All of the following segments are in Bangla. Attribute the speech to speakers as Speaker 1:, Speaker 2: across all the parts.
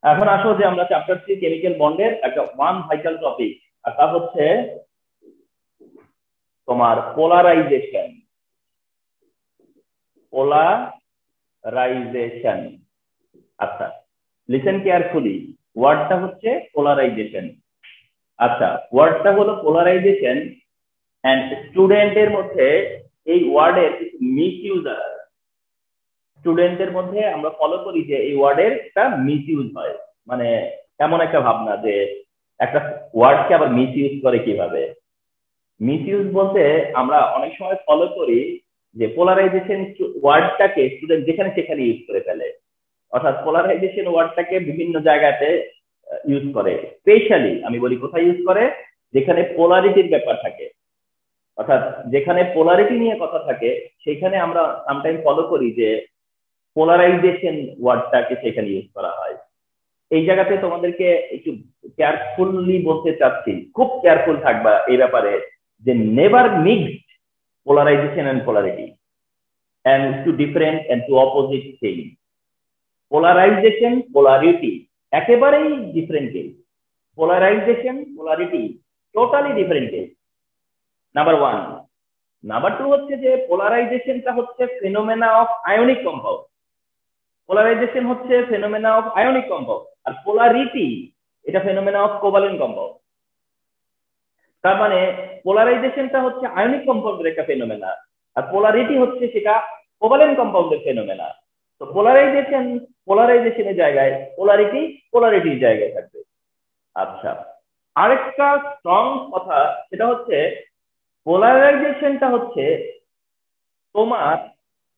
Speaker 1: এখন আসো যে আমরা চ্যাপ্টার 3 কেমিক্যাল বন্ডের একটা ওয়ান ভাইটাল টপিক, আর তা হচ্ছে তোমার পোলারাইজেশন। পোলারাইজেশন, আচ্ছা লিসেন কেয়ারফুলি। ওয়ার্ডটা হচ্ছে পোলারাইজেশন। আচ্ছা, ওয়ার্ডটা হলো পোলারাইজেশন, এন্ড স্টুডেন্টের মধ্যে এই ওয়ার্ডের কিছু মিস ইউজ আছে। স্টুডেন্টদের মধ্যে আমরা ফলো করি যে এই ওয়ার্ডের একটা মিস ইউজ হয়, মানে এমন একটা ভাবনা যে একটা ওয়ার্ডকে আবার মিস ইউজ করে কিভাবে। মিস ইউজ বলতে আমরা অনেক সময় ফলো করি যে পোলারাইজেশন ওয়ার্ডটাকে স্টুডেন্ট যেখানে সেখানে ইউজ করে ফেলে। অর্থাৎ পোলারাইজেশন ওয়ার্ডটাকে বিভিন্ন জায়গাতে ইউজ করে। স্পেশালি আমি বলি কোথায় ইউজ করে, যেখানে পোলারিটির ব্যাপার থাকে, অর্থাৎ যেখানে পোলারিটি নিয়ে কথা থাকে সেখানে আমরা সামটাইম ফলো করি যে পোলারাইজেশন ওয়ার্ডটাকে সেখানে ইউজ করা হয়। এই জায়গাতে তোমাদেরকে একটু কেয়ারফুলি বলতে চাচ্ছি, খুব কেয়ারফুল থাকবা এই ব্যাপারে, যে never mixed polarization and polarity and two different and two opposite things. Polarization, polarity একেবারেই different case. Polarization, polarity totally different case, number one. Number two হচ্ছে যে পোলারাইজেশনটা হচ্ছে phenomena of ionic compound. Polarization হচ্ছে ফেনোমেনা অফ আয়নিক কম্পাউন্ড, আর পোলারিটি এটা ফেনোমেনা অফ কোভালেন্ট কম্পাউন্ড। তার মানে পোলারাইজেশনটা হচ্ছে আয়নিক কম্পাউন্ডের একটা ফেনোমেনা, আর পোলারিটি হচ্ছে সেটা কোভালেন্ট কম্পাউন্ডের ফেনোমেনা। তো পোলারাইজেশনের জায়গায় পোলারিটি, পোলারিটির জায়গায় থাকবে। আচ্ছা, আরেকটা স্ট্রং কথা সেটা হচ্ছে পোলারাইজেশনটা হচ্ছে তোমার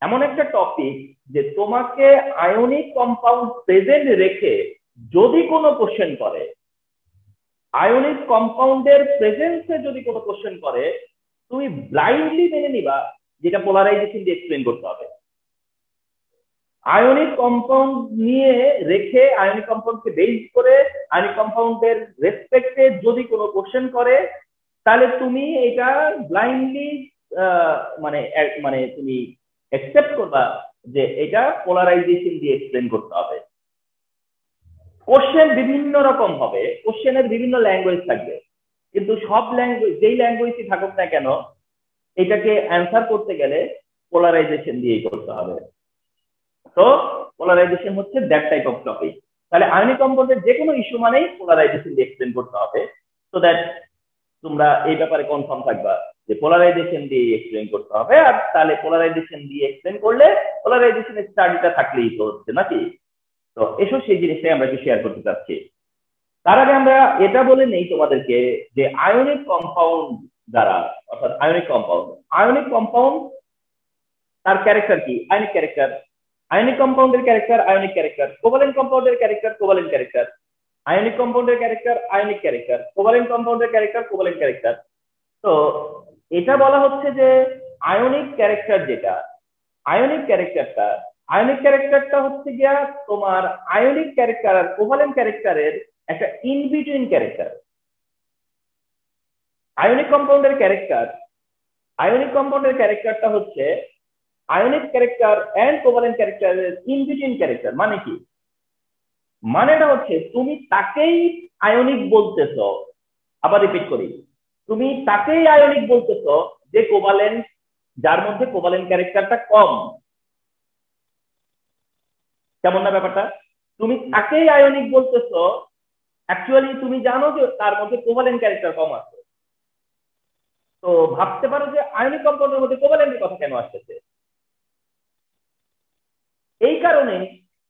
Speaker 1: এমন একটা টপিক যে তোমাকে আয়নিক কম্পাউন্ড প্রেজেন্ট রেখে যদি কোনো কোশ্চেন করে, আয়নিক কম্পাউন্ডের প্রেজেন্সে যদি কোনো কোশ্চেন করে, তুমি ব্লাইন্ডলি মেনে নিবা যেটা পোলারাইজেশন দিয়ে এক্সপ্লেন করতে হবে। আয়নিক কম্পাউন্ড নিয়ে রেখে, আয়নিক কম্পাউন্ডকে বেস করে, আয়নিক কম্পাউন্ডের রেসপেক্টে যদি কোনো কোশ্চেন করে, তাহলে তুমি এটা ব্লাইন্ডলি মানে মানে তুমি অ্যাকসেপ্ট করবা যে এটা পোলারাইজেশন দিয়ে এক্সপ্লেন করতে হবে। কোশ্চেন বিভিন্ন রকম হবে, কোশ্চেনের বিভিন্ন ল্যাঙ্গুয়েজ থাকবে, কিন্তু সব ল্যাঙ্গুয়েজ, যেই ল্যাঙ্গুয়েজই থাকুক না কেন, এটাকে অ্যান্সার করতে গেলে পোলারাইজেশন দিয়েই করতে হবে। তো পোলারাইজেশন হচ্ছে দ্যাট টাইপ অফ টপিক। তাহলে আয়নিক কম্পাউন্ডের যে কোনো ইস্যু মানেই পোলারাইজেশন দিয়ে এক্সপ্লেন করতে হবে, সো দ্যাট তোমরা এই ব্যাপারে কনফার্ম থাকবা যে পোলারাইজেশন দিয়ে এক্সপ্লেন করতে হবে। আর তাহলে পোলারাইজেশন দিয়ে এক্সপ্লেন করলে পোলারাইজেশনের স্টাডিটা থাকলেই তো হচ্ছে নাকি। তো এসব সেই জিনিসটাই আমরা একটু শেয়ার করতে চাচ্ছি। তার আগে আমরা এটা বলে নেই তোমাদেরকে যে আয়নিক কম্পাউন্ড দ্বারা, অর্থাৎ আয়নিক কম্পাউন্ড তার ক্যারেক্টার কি? Ionic character. আয়নিক কম্পাউন্ডের ক্যারেক্টার আয়নিক ক্যারেক্টার, কোভালেন্ট কম্পাউন্ডের ক্যারেক্টার কোভালেন্ট ক্যারেক্টার, আয়নিক কম্পাউন্ডের ক্যারেক্টার আয়নিক ক্যারেক্টার, কোভালেন্ট কম্পাউন্ডের ক্যারেক্টার কোভালেন্ট ক্যারেক্টার। তো এটা বলা হচ্ছে যে আয়নিক ক্যারেক্টার যেটা, আয়নিক ক্যারেক্টারটা হচ্ছে গিয়া তোমার আয়নিক ক্যারেক্টার আর কোভালেন্ট ক্যারেক্টারের একটা ইন বিটুইন ক্যারেক্টার। আয়নিক কম্পাউন্ডের ক্যারেক্টারটা হচ্ছে আয়নিক ক্যারেক্টার এন্ড কোভালেন্ট ক্যারেক্টারের ইন বিটুইন ক্যারেক্টার। মানে কি? মানেটা হচ্ছে তুমি তাকেই আয়নিক বলতেছো, আবার রিপিট করি, তুমি তাকেই আয়নিক বলতেছো যে কোভালেন্ট, যার মধ্যে কোভালেন্ট ক্যারেক্টারটা কম। কেমন না ব্যাপারটা? তুমি তাকেই আয়নিক বলতেছো, অ্যাকচুয়ালি তুমি জানো যে তার মধ্যে কোভালেন্ট ক্যারেক্টার কম আছে। তো ভাবতে পারো যে আয়নিক কম্পাউন্ডের মধ্যে কোভালেন্টের কথা কেন আসতেছে। এই কারণে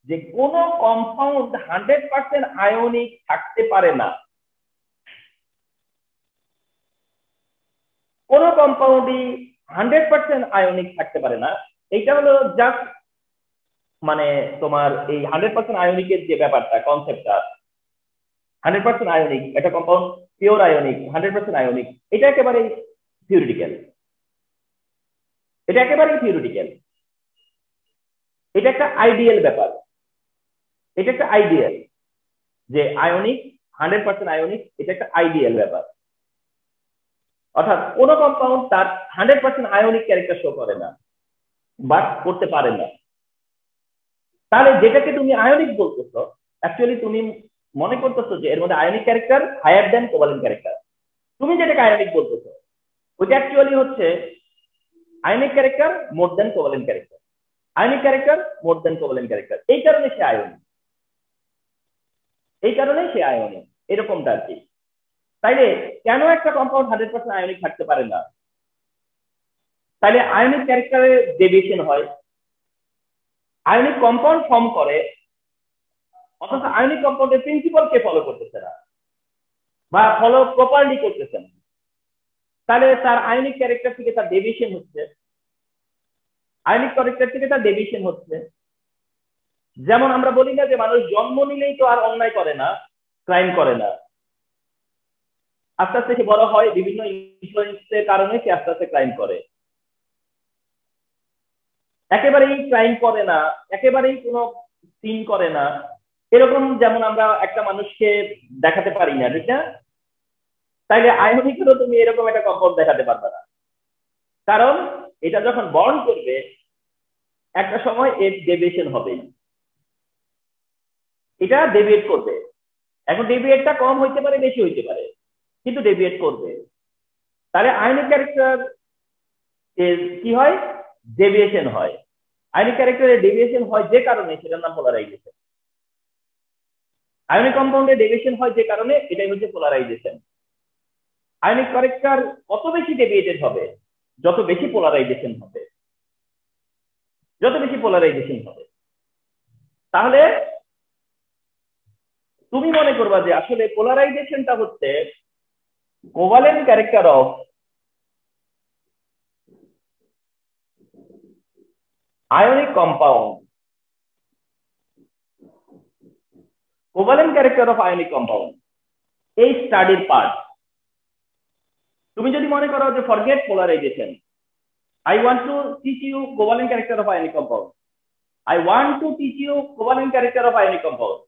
Speaker 1: যে কোন কম্পাউন্ড 100% আয়নিক থাকতে পারে না। কোন কম্পাউন্ডই 100% আয়নিক থাকতে পারে না। এইটা হলো জাস্ট মানে তোমার এই 100% আয়নিকের যে ব্যাপারটা, কনসেপ্টটা, 100% আয়নিক একটা কম্পাউন্ড, পিওর আয়নিক, 100% আয়নিক, এটা একেবারেই থিওরিটিক্যাল। এটা একটা আইডিয়াল ব্যাপার। এটা একটা আইডিয়াল যে আয়নিক, 100% আয়নিক, এটা একটা আইডিয়াল ব্যাপার। অর্থাৎ কোন কম্পাউন্ড তার 100% আয়নিক ক্যারেক্টার শো করে না, বাট করতে পারে না। তাহলে যেটাকে তুমি আয়নিক বলতেছো, অ্যাকচুয়ালি তুমি মনে করতেছো যে এর মধ্যে ionic character higher than covalent character. তুমি যেটাকে আয়নিক বলতেছো ওইটা অ্যাকচুয়ালি হচ্ছে ionic character more than covalent character, ionic character more than covalent character, এই কারণে সে আয়নিক, এই কারণে সে আয়নিক, এরকমটা আর কি। তাইলে কেন একটা কম্পাউন্ড 100% আয়নিক থাকতে পারে না? তাইলে আয়নিক ক্যারেক্টারে ডেভিয়েশন হয়, আয়নিক কম্পাউন্ড ফর্ম করে, অথচ আয়নিক কম্পাউন্ডের প্রিন্সিপাল কে ফলো করতেছে না বা ফলো প্রপারলি করতেছে না, তাহলে তার আয়নিক ক্যারেক্টার থেকে তার ডেভিয়েশন হচ্ছে, আয়নিক ক্যারেক্টার থেকে তার ডেভিয়েশন হচ্ছে। যেমন আমরা বলি না যে মানুষ জন্ম নিলেই তো আর অন্যায় করে না, ক্রাইম করে না, আস্তে আস্তে সে বড় হয়, বিভিন্ন ইনফ্লুয়েন্সের কারণে সে আস্তে আস্তে ক্রাইম করে। একেবারেই ক্রাইম করে না, একেবারেই কোনো সিন করে না, এরকম যেমন আমরা একটা মানুষকে দেখাতে পারি না, ঠিক না? তাইলে আয়নিকেরও তুমি এরকম একটা কম্পাউন্ড দেখাতে পারবে না, কারণ এটা যখন বর্ন করবে একটা সময় এর ডেভিয়েশন হবেই, এটা ডেভিয়েট করবে। এখন ডেভিয়েটটা কম হইতে পারে, বেশি হইতে পারে, কিন্তু ডেভিয়েট করবে। তাহলে আয়নিক ক্যারেক্টার কি হয়? ডেভিয়েশন হয়। আয়নিক ক্যারেক্টারের ডেভিয়েশন হয় যে কারণে সেটার নাম পোলারাইজেশন। আয়নিক কম্পাউন্ডের ডেভিয়েশন হয় যে কারণে, এটাই হচ্ছে পোলারাইজেশন। আয়নিক ক্যারেক্টার কত বেশি ডেভিয়েটেড হবে, যত বেশি পোলারাইজেশন হবে, যত বেশি পোলারাইজেশন হবে। তাহলে তুমি মনে করবা যে আসলে পোলারাইজেশনটা হচ্ছে covalent character of ionic compound, covalent character of ionic compound, এই স্টাডির পার্ট। তুমি যদি মনে করো যে forget polarisation, I want to teach you covalent character of ionic compound, I want to teach you covalent character of ionic compound,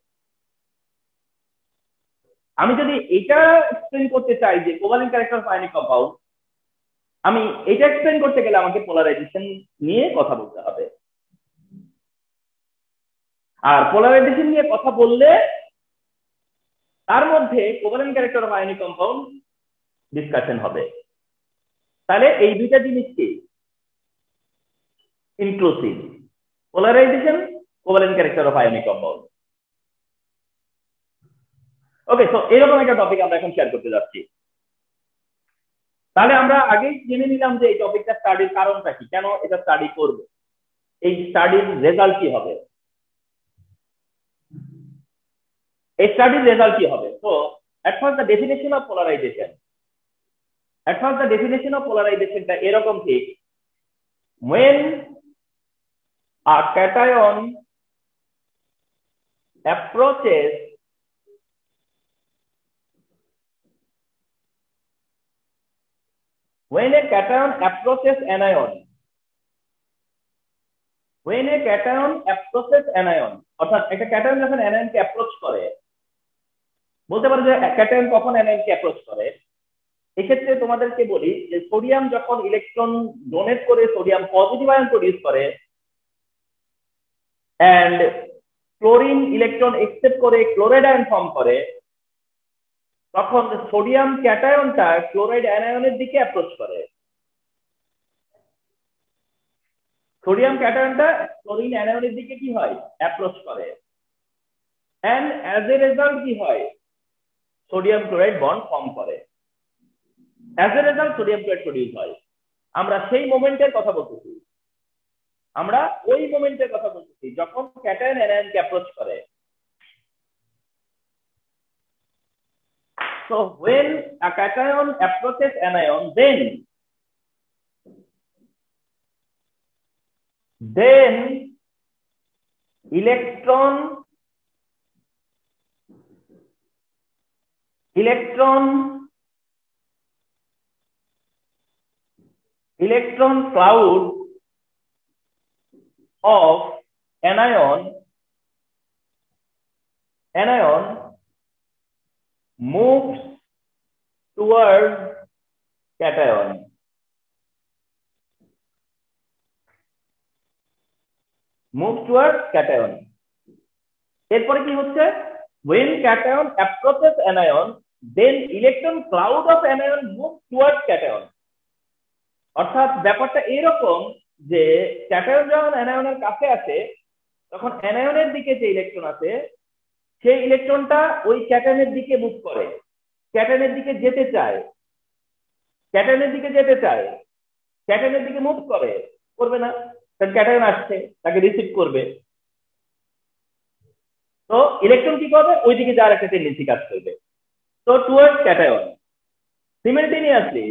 Speaker 1: আমি যদি এটা এক্সপ্লেন করতে চাই যে covalent character of ionic compound, আমি এটা এক্সপ্লেন করতে গেলে আমাকে পোলারাইজেশন নিয়ে কথা বলতে হবে। আর পোলারাইজেশন নিয়ে কথা বললে তার মধ্যে covalent character of ionic compound discussion হবে। তাহলে এই দুইটা জিনিস কি inclusive, polarisation, covalent character of ionic compound. Okay, so এরকম একটা টপিক আমরা এখন শেয়ার করতে যাচ্ছি। তাহলে আমরা আগেই জেনে নিলাম যে এই টপিকটা স্টাডির কারণটা কি, কেন এটা স্টাডি করবে, এই স্টাডির রেজাল্ট কি হবে, এই স্টাডির রেজাল্ট কি হবে। তো at first the definition of polarization, at first the definition of polarization টা এরকম ঠিক, when a cation approaches when a cation approaches anion, when a cation approaches anion, অর্থাৎ একটা ক্যাটায়ন যখন অ্যানায়নকে অ্যাপ্রোচ করে, বলতে পারো যে ক্যাটায়ন কখন অ্যানায়নকে অ্যাপ্রোচ করে। এক্ষেত্রে তোমাদেরকে বলি যে সোডিয়াম যখন ইলেকট্রন ডোনেট করে সোডিয়াম পজিটিভ আয়ন প্রডিউস করে এন্ড ক্লোরিন ইলেকট্রন একসেপ্ট করে ক্লোরাইড আয়ন ফর্ম করে, তখন সোডিয়াম ক্যাটায়নটা ক্লোরাইড অ্যানায়নের দিকে অ্যাপ্রোচ করে, সোডিয়াম ক্যাটায়নটা ক্লোরিন অ্যানায়নের দিকে কি হয়, অ্যাপ্রোচ করে। এন্ড অ্যাজ এ রেজাল্ট কি হয়, সোডিয়াম ক্লোরাইড বন্ড ফর্ম করে, as a result sodium chloride produce হয়। আমরা সেই মোমেন্টের কথা বলতেছি, আমরা ওই মোমেন্টের কথা বলতেছি যখন ক্যাটায়ন অ্যানায়নকে অ্যাপ্রোচ করে। So when a cation approaches anion, then electron cloud of anion moves towards cation, এরপরে কি হচ্ছে, when cation approaches anion then electron cloud of anion moves towards cation। অর্থাৎ ব্যাপারটা এরকম যে ক্যাটায়ন যখন অ্যানায়নের কাছে আসে তখন অ্যানায়নের দিকে যে ইলেকট্রন আছে সেই ইলেকট্রনটা ওই ক্যাটায়নের দিকে মুভ করে, ক্যাটায়নের দিকে যেতে চায়, ক্যাটায়নের দিকে যেতে চায়, ক্যাটায়নের দিকে মুভ করে, করবে না? কারণ ক্যাটায়ন আসছে, তাকে রিসিভ করবে, তো ইলেকট্রন কি করবে? ওই দিকে যাওয়ার একটা টেন্ডেন্সি কাজ করবে, তো towards cation. Simultaneously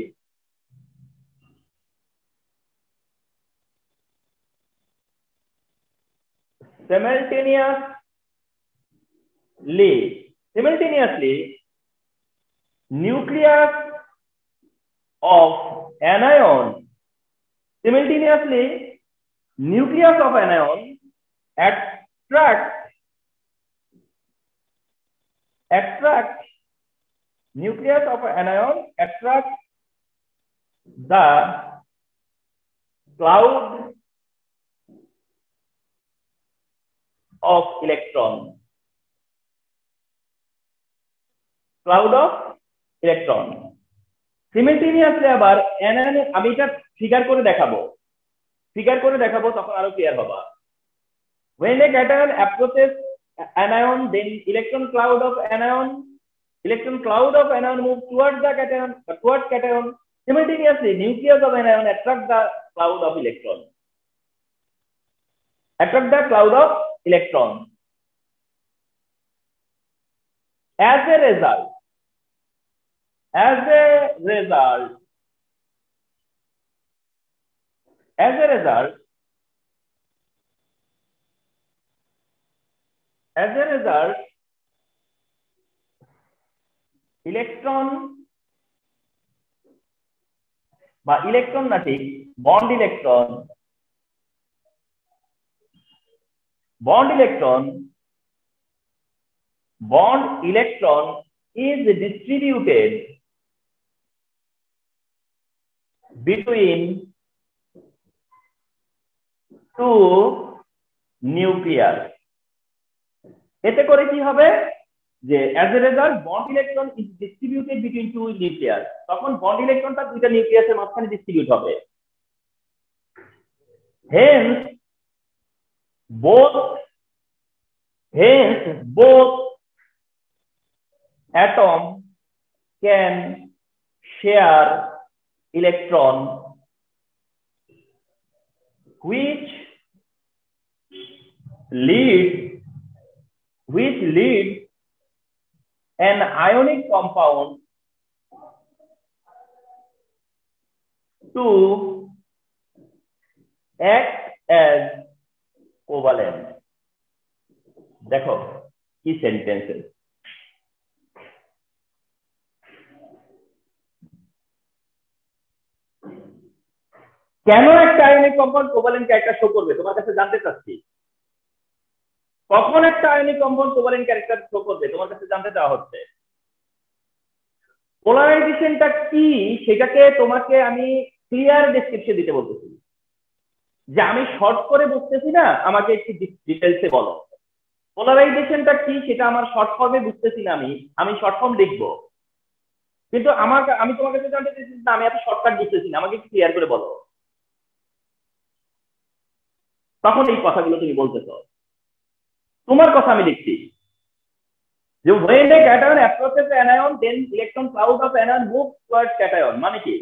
Speaker 1: nucleus of anion attract nucleus of anion attract the cloud of electron, সিমিলটেনিয়াসলি আবার অ্যানায়ন, আমি এটা ফিগার করে দেখাবো তখন আরো ক্লিয়ার হবে। when a cation approaches anion then electron cloud of anion move towards the cation, simultaneously nucleus of anion attract the cloud of electron, as a result electron বা ইলেকট্রন না ঠিক bond electron is distributed between two nucleus। এতে করে কি হবে যে as a result bond electron is distributed between two nucleus, তখন বন্ড ইলেকট্রনটা দুইটা নিউক্লিয়াসের মাঝখানে ডিস্ট্রিবিউট হবে। hence both atom can share electron which leads an ionic compound to act as covalent। দেখো কি সেন্টেন্সেস, কেন একটা ionic compound covalent character show করবে তোমার কাছে জানতে চাচ্ছি। কখন একটা ionic compound covalent character show করবে তোমার কাছে জানতে চাওয়া হচ্ছে। পোলারাইজেশনটা কি সেটাকে তোমাকে আমি ক্লিয়ার ডেসক্রিপশন দিতে বলতেছি, যে আমি শর্ট করে বুঝতেছি না, আমাকে একটু ডিটেলসে বলো। পোলারাইজেশনটা কি সেটা আমার শর্ট ফর্মে বুঝতেছি না, আমি শর্ট ফর্ম লিখবো, কিন্তু আমি তোমার কাছে জানতে চাইছি না, আমি এত শর্টকাট বুঝতেছি না, আমাকে একটু ক্লিয়ার করে বলো। তখন এই কথাগুলো তুমি বলতেছ, তোমার কথা আমি লিখছি যে when a cation approaches anion then electron cloud of anion moves towards cation, মানে কি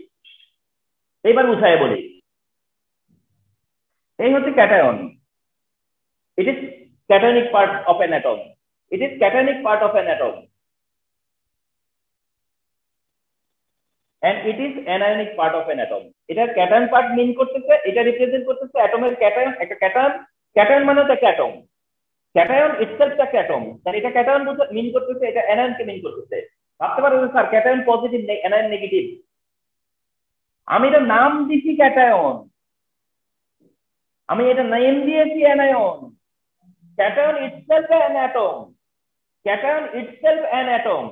Speaker 1: এইবার বুঝায় বলি। এই হচ্ছে cation, it is cationic part of an atom, and it is anionic part of an atom। এটা ক্যাটায়ন পার্ট মিন করতেছে, এটা রিপ্রেজেন্ট করতেছে অ্যাটমের ক্যাটায়ন, একটা ক্যাটায়ন মানে হচ্ছে একটা অ্যাটম, ক্যাটায়ন ইটসেলফ একটা অ্যাটম, তাহলে এটা ক্যাটায়ন মিন করতেছে, এটা অ্যানায়নকে মিন করতেছে। ভাবতে পারো sir cation positive anion negative, আমি এটা নাম দিছি ক্যাটায়ন, আমি এটা নেম দিয়েছি anion. cation itself an atom,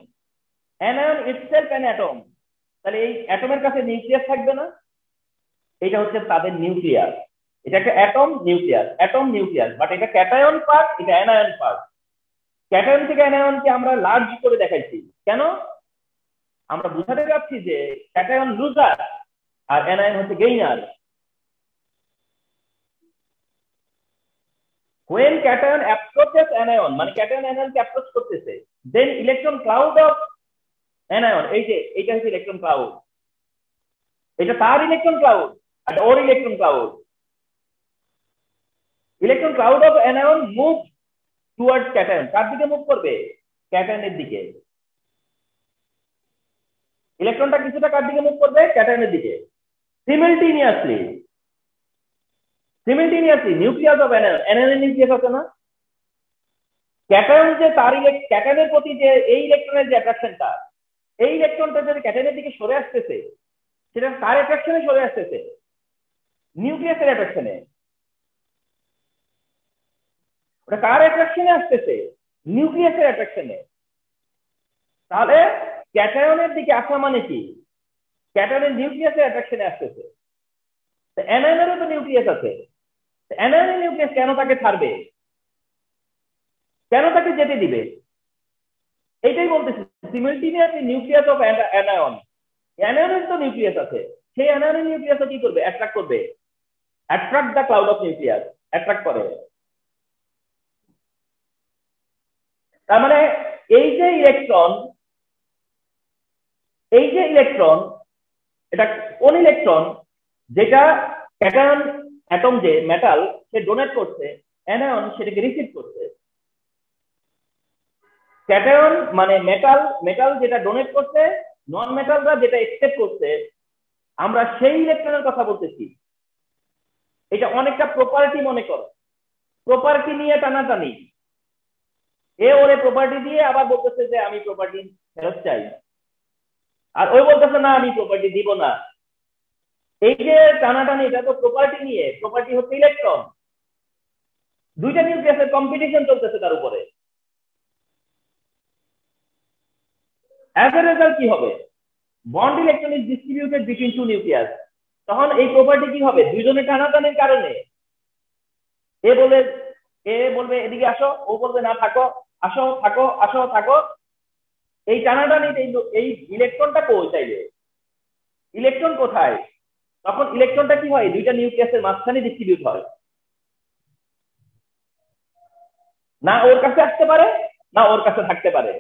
Speaker 1: anion itself an atom, তাহলে এই অ্যাটমের কাছে নিউক্লিয়াস থাকবে না? এটা হচ্ছে তাদের নিউক্লিয়াস, এটা একটা অ্যাটম নিউক্লিয়াস, বাট এটা ক্যাটায়ন পার্ট, এটা অ্যানায়ন পার্ট। ক্যাটায়ন থেকে অ্যানায়নকে আমরা লার্জ করে দেখাইছি কেন? আমরা বুঝাতে চাচ্ছি যে ক্যাটায়ন লুজার আর অ্যানায়ন হচ্ছে gainer. when cation approaches anion মানে cation anion কে অ্যাপ্রোচ করতেছে, then electron cloud of anion, এই যে এইটা হচ্ছে ইলেকট্রন ক্লাউড, এটা তার ইলেকট্রন ক্লাউড আর ওর electron cloud. Electron cloud of anion move towards cation, কার দিকে মুভ করবে? ক্যাটায়নের দিকে। ইলেকট্রনটা কিছুটা কার দিকে মুভ করবে? ক্যাটায়নের দিকে। সিমিলটেনিয়াসলি নিউক্লিয়াস অফ anion নিউক্লিয়াস আছে না, ক্যাটায়ন যে তার ক্যাটায়নের প্রতি যে এই ইলেকট্রনের যে অ্যাট্রাকশনটা, এই ইলেকট্রনটা যদি ক্যাটায়নের দিকে সরে আসতেছে, সেটা কার অ্যাট্রাকশনে সরে আসতেছে? নিউক্লিয়াসের অ্যাট্রাকশনে। ওটা কার অ্যাট্রাকশনে আসতেছে? নিউক্লিয়াসের অ্যাট্রাকশনে। তাহলে ক্যাটায়নের দিকে আসা মানে কি? ক্যাটায়নের নিউক্লিয়াসের অ্যাট্রাকশনে আসতেছে। অ্যানায়নেরও তো নিউক্লিয়াস আছে, অ্যানায়নের নিউক্লিয়াস কেন তাকে ছাড়বে? কেন তাকে যেতে দিবে? এইটাই বলতেছি, সিমিলটেনিয়াস নিউক্লিয়াস অফ অ্যানায়ন। অ্যানায়নের তো নিউক্লিয়াস আছে, সেই অ্যানায়নের নিউক্লিয়াসটা কি করবে? অ্যাট্রাক্ট করবে, attract the cloud of nucleus, attract করে। তার মানে এই যে ইলেকট্রন, এটা কোন ইলেকট্রন যেটা ক্যাটায়ন অ্যাটম যে মেটাল সে ডোনেট করছে, অ্যানায়ন সেটাকে রিসিভ করছে। ক্যাটায়ন মানে মেটাল যেটা ডোনেট করছে, নন মেটালরা যেটা একসেপ্ট করছে, আমরা সেই ইলেকট্রনের কথা বলতেছি। এটা অনেকটা প্রপার্টি মনে করো, প্রপার্টি নিয়ে টানাটানি, এ ওরে প্রপার্টি দিয়ে আবার বলতেছে যে আমি প্রপার্টি ফেরত চাই, আর ওই বলতেছে না আমি প্রপার্টি দিব না। এই যে টানাটানি, এটা তো প্রপার্টি নিয়ে। প্রপার্টি হচ্ছে ইলেকট্রন, দুইটা নিউক্লিয়াসের কম্পিটিশন চলতেছে তার উপরে। অ্যাজ এ রেজাল্ট কি হবে? Bond electron is distributed between two nucleus. তখন এই প্রপার্টি কি হবে? দুইজনের টানাটানির কারণে এ বলবে এদিকে আসো, ও বলবে না থাকো, আসো থাকো, আসো থাকো। এই টানাটানিতে এই ইলেকট্রনটা কই চাইবে? ইলেকট্রন কোথায়? তখন ইলেকট্রনটা কি হয়? দুইটা নিউক্লিয়াসের মাঝখানে ডিস্ট্রিবিউট হয়, না ওর কাছে আসতে পারে না ওর কাছে থাকতে পারে,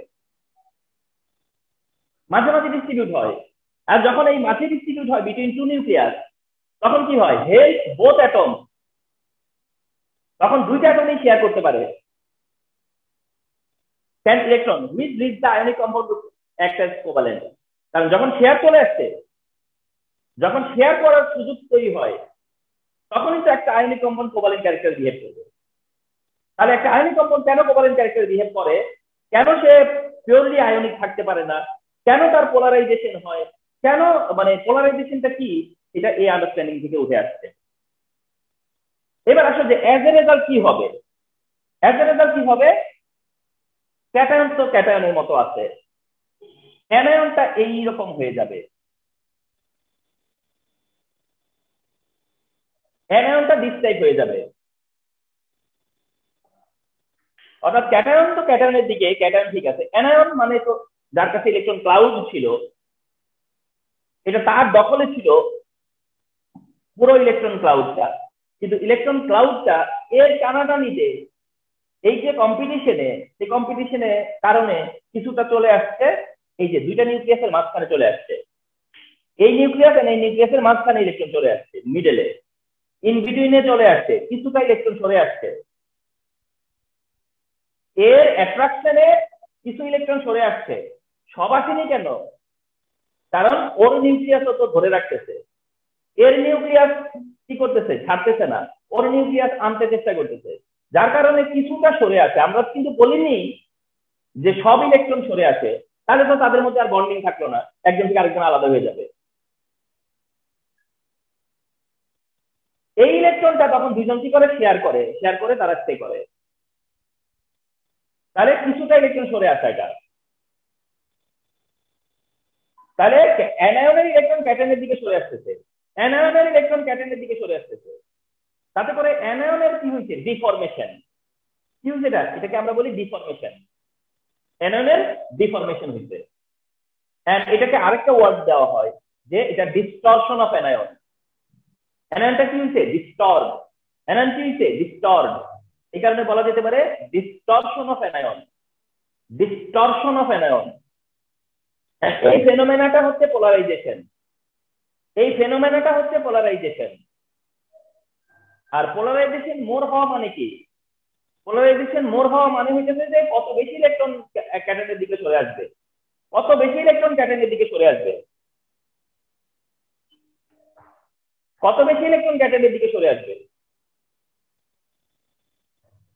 Speaker 1: মাঝে মাঝে ডিস্ট্রিবিউট হয়। আর যখন এই মাঝে ডিস্ট্রিবিউট হয় বিটুইন টু নিউক্লিয়াস, তখন কি হয়? হেল্প বোথ অ্যাটম, তখন দুইটা অ্যাটমই শেয়ার করতে পারে। can electron which reach the ionic compound group act as covalent, কারণ যখন শেয়ার চলে আসছে, যখন শেয়ার করার সুযোগ তৈরি হয়, তখনই তো একটা ionic compound covalent character behave করবে। তাহলে একটা আয়নিক কম্পাউন্ড কেন কোভালেন্ট ক্যারেক্টার বিহেভ করে? কেন সে পিওরলি আয়নিক থাকতে পারে না? কেন তার পোলারাইজেশন হয়? কেন, মানে পোলারাইজেশনটা কি? এটা এই আন্ডারস্ট্যান্ডিং থেকে উঠে আসছে। এবার আসো যে অ্যাজ এ রেজাল্ট কি হবে? অ্যাজ এ রেজাল্ট কি হবে? ক্যাটায়ন তো ক্যাটায়নের মতো আছে, অ্যানায়নটা এইরকম হয়ে যাবে, অ্যানায়নটা দিস টাইপ হয়ে যাবে। অর্থাৎ ক্যাটায়ন তো ক্যাটায়নের দিকে, ক্যাটায়ন ঠিক আছে, অ্যানায়ন মানে তো যার কাছে ইলেকট্রন ক্লাউড ছিল, এটা তার দখলে ছিল পুরো ইলেকট্রন ক্লাউডটা, কিন্তু ইলেকট্রন ক্লাউডটা এর টানাটানিতে, এই যে কম্পিটিশনে, সেই কম্পিটিশনের কারণে কিছুটা চলে আসছে, এই যে দুইটা নিউক্লিয়াসের মাঝখানে চলে আসছে, এই নিউক্লিয়াস আর এই নিউক্লিয়াসের মাঝখানে ইলেকট্রন চলে আসছে, মিডলে ইন বিটুইনে চলে আসছে, কিছুটা ইলেকট্রন সরে আসছে। এর অ্যাট্রাকশনে কিছু ইলেকট্রন সরে আসছে, সব আসেনি কেন? কারণ ওর নিউক্লিয়াস তো ধরে রাখতেছে, এর নিউক্লিয়াস কি করতেছে? ছাড়তেছে না, ওর নিউক্লিয়াস আনতে চেষ্টা করতেছে, যার কারণে কিছুটা সরে আসে। আমরা কিন্তু বলিনি যে সব ইলেকট্রন সরে আসে, তাহলে তো তাদের মধ্যে আর বন্ডিং থাকলো না, একজন থেকে আরেকজন আলাদা হয়ে যাবে। এই ইলেকট্রনটা তখন দুজন কি করে? শেয়ার করে তারা স্টে করে। তাহলে কিছুটা ইলেকট্রন সরে আসা এটা। তাহলে অ্যানায়নের ইলেকট্রন ক্যাটায়নের দিকে সরে আসতেছে, অ্যানায়নের ইলেকট্রন ক্যাটায়নের দিকে সরে আসতেছে। তাতে করে অ্যানায়নের কি হয়েছে? ডিফরমেশন। কি হয়েছে? এটাকে আমরা বলি ডিফরমেশন। অ্যানায়নের ডিফরমেশন হইছে। এন্ড এটাকে আরেকটা ওয়ার্ড দেওয়া হয় যে এটা ডিস্টরশন অফ অ্যানায়ন। অ্যানায়নটা কি হইছে? ডিস্টর্ব। অ্যানায়ন কি হইছে? ডিস্টর্ব। এই কারণে বলা যেতে পারে distortion of anion. Distortion of anion. এই ফেনোমেনাটা হচ্ছে পোলারাইজেশন। এই ফেনোমেনাটা হচ্ছে পোলারাইজেশন। আর পোলারাইজেশন মোর হওয়া মানে কি? পোলারাইজেশন মোর হওয়া মানে হচ্ছে যে কত বেশি ইলেকট্রন ক্যাটায়নের দিকে সরে আসবে, কত বেশি ইলেকট্রন ক্যাটায়নের দিকে সরে আসবে, কত বেশি ইলেকট্রন ক্যাটায়নের দিকে সরে আসবে,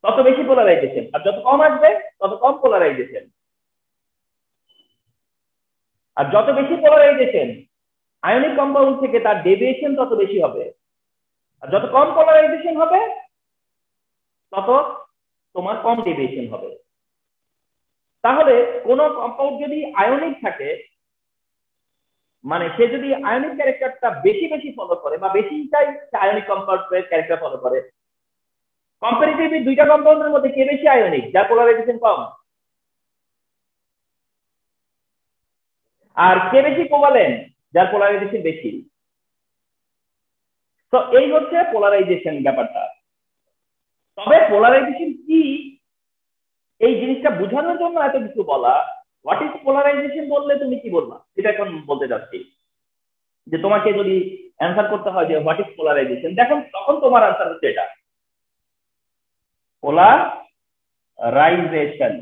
Speaker 1: তত বেশি পোলারাইজেশন। আর যত কম আসবে তত কম পোলারাইজেশন। আর যত বেশি পোলারাইজেশন আয়নিক কম্পাউন্ড থেকে তার ডেভিয়েশন তত বেশি হবে। আর যত কম পোলারাইজেশন হবে তত তোমার কম ডেভিয়েশন হবে। তাহলে কোন কম্পাউন্ড যদি আয়নিক থাকে, মানে সে যদি আয়নিক ক্যারেক্টারটা বেশি বেশি ফলো করে বা বেশি আয়নিক কম্পাউন্ডের ক্যারেক্টার ফলো করে, কম্পারেটিভলি দুইটা কম্পাউন্ডের মধ্যে কে বেশি আয়নিক, যার পোলারাইজেশন কম, আর কে বেশি কোভালেন্ট, যার পোলারাইজেশন বেশি। তো এই হচ্ছে পোলারাইজেশন ব্যাপারটা। তবে পোলারাইজেশন কি এই জিনিসটা বোঝানোর জন্য এত কিছু বলা। হোয়াট ইজ পোলারাইজেশন বললে তুমি কি বলবা, এটা এখন বলতে যাচ্ছি। যে তোমাকে যদি অ্যান্সার করতে হয় যে হোয়াট ইজ পোলারাইজেশন, দেখো তখন তোমার অ্যান্সার হচ্ছে এটা, polarization.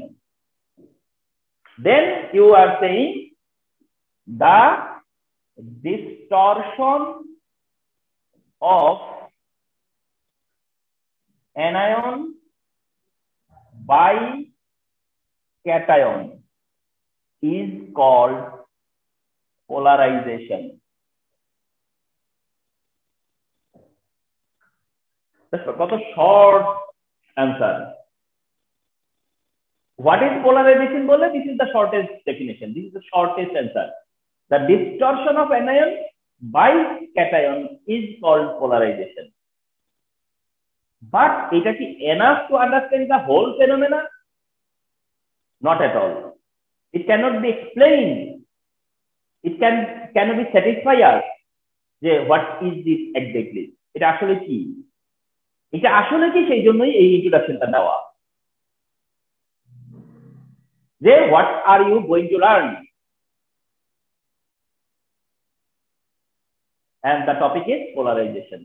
Speaker 1: Then you are saying the distortion of anion by cation is called polarization. কত short answer. What is polarization বলে, this is the shortest definition, this is the shortest answer. The distortion of anion by cation is called polarization. But এটা কি enough to understand the whole phenomena? Not at all. It cannot be explained. It cannot be satisfy us যে what is this exactly, এটা আসলে কি, এটা আসলে কি, সেই জন্যই এই ইন্ট্রোডাকশনটা দেওয়া যে what are you going to learn, and the topic is polarization,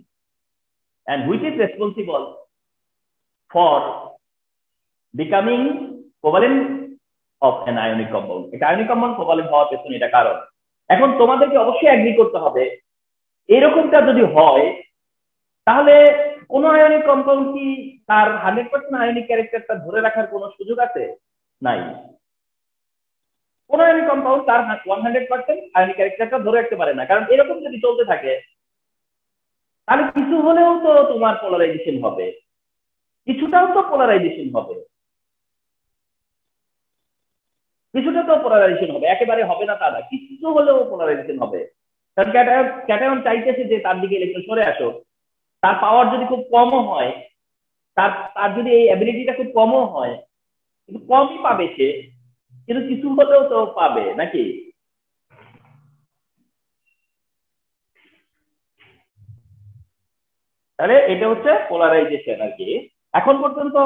Speaker 1: and which is responsible for becoming covalent of an ionic compound. এটা আয়নিক কম্পাউন্ড কোভালেন্ট হওয়ার পেছনে এটা কারণ। এখন তোমাদেরকে অবশ্যই এগ্রি করতে হবে, এরকমটা যদি হয় তাহলে কোন আয়নিক কম্পাউন্ড কি তার 100% আয়নিক ক্যারেক্টারটা ধরে রাখার কোনো সুযোগ আছে? নাই। কোন আয়নিক কম্পাউন্ড তার 100% আয়নিক ক্যারেক্টারটা ধরে রাখতে পারে না, কারণ এরকম যদি চলতে থাকে তাহলে কিছু হলেও তো তোমার পোলারাইজেশন হবে, কিছুটাও তো পোলারাইজেশন হবে, কিছুটা তো পোলারাইজেশন হবে, একেবারে হবে না তা না, কিছু হলেও পোলারাইজেশন হবে। কারণ ক্যাটায়ন চাইতেছে যে তার দিকে ইলেকট্রন সরে আসো, তার পাওয়ার যদি খুব কমও হয়, তার তার যদি এই অ্যাবিলিটিটা খুব কমও হয়, কিন্তু কমই পাবে সে, কিন্তু কিছু হলেও তো পাবে নাকি? তাহলে এটা হচ্ছে পোলারাইজেশন আর কি। এখন পর্যন্ত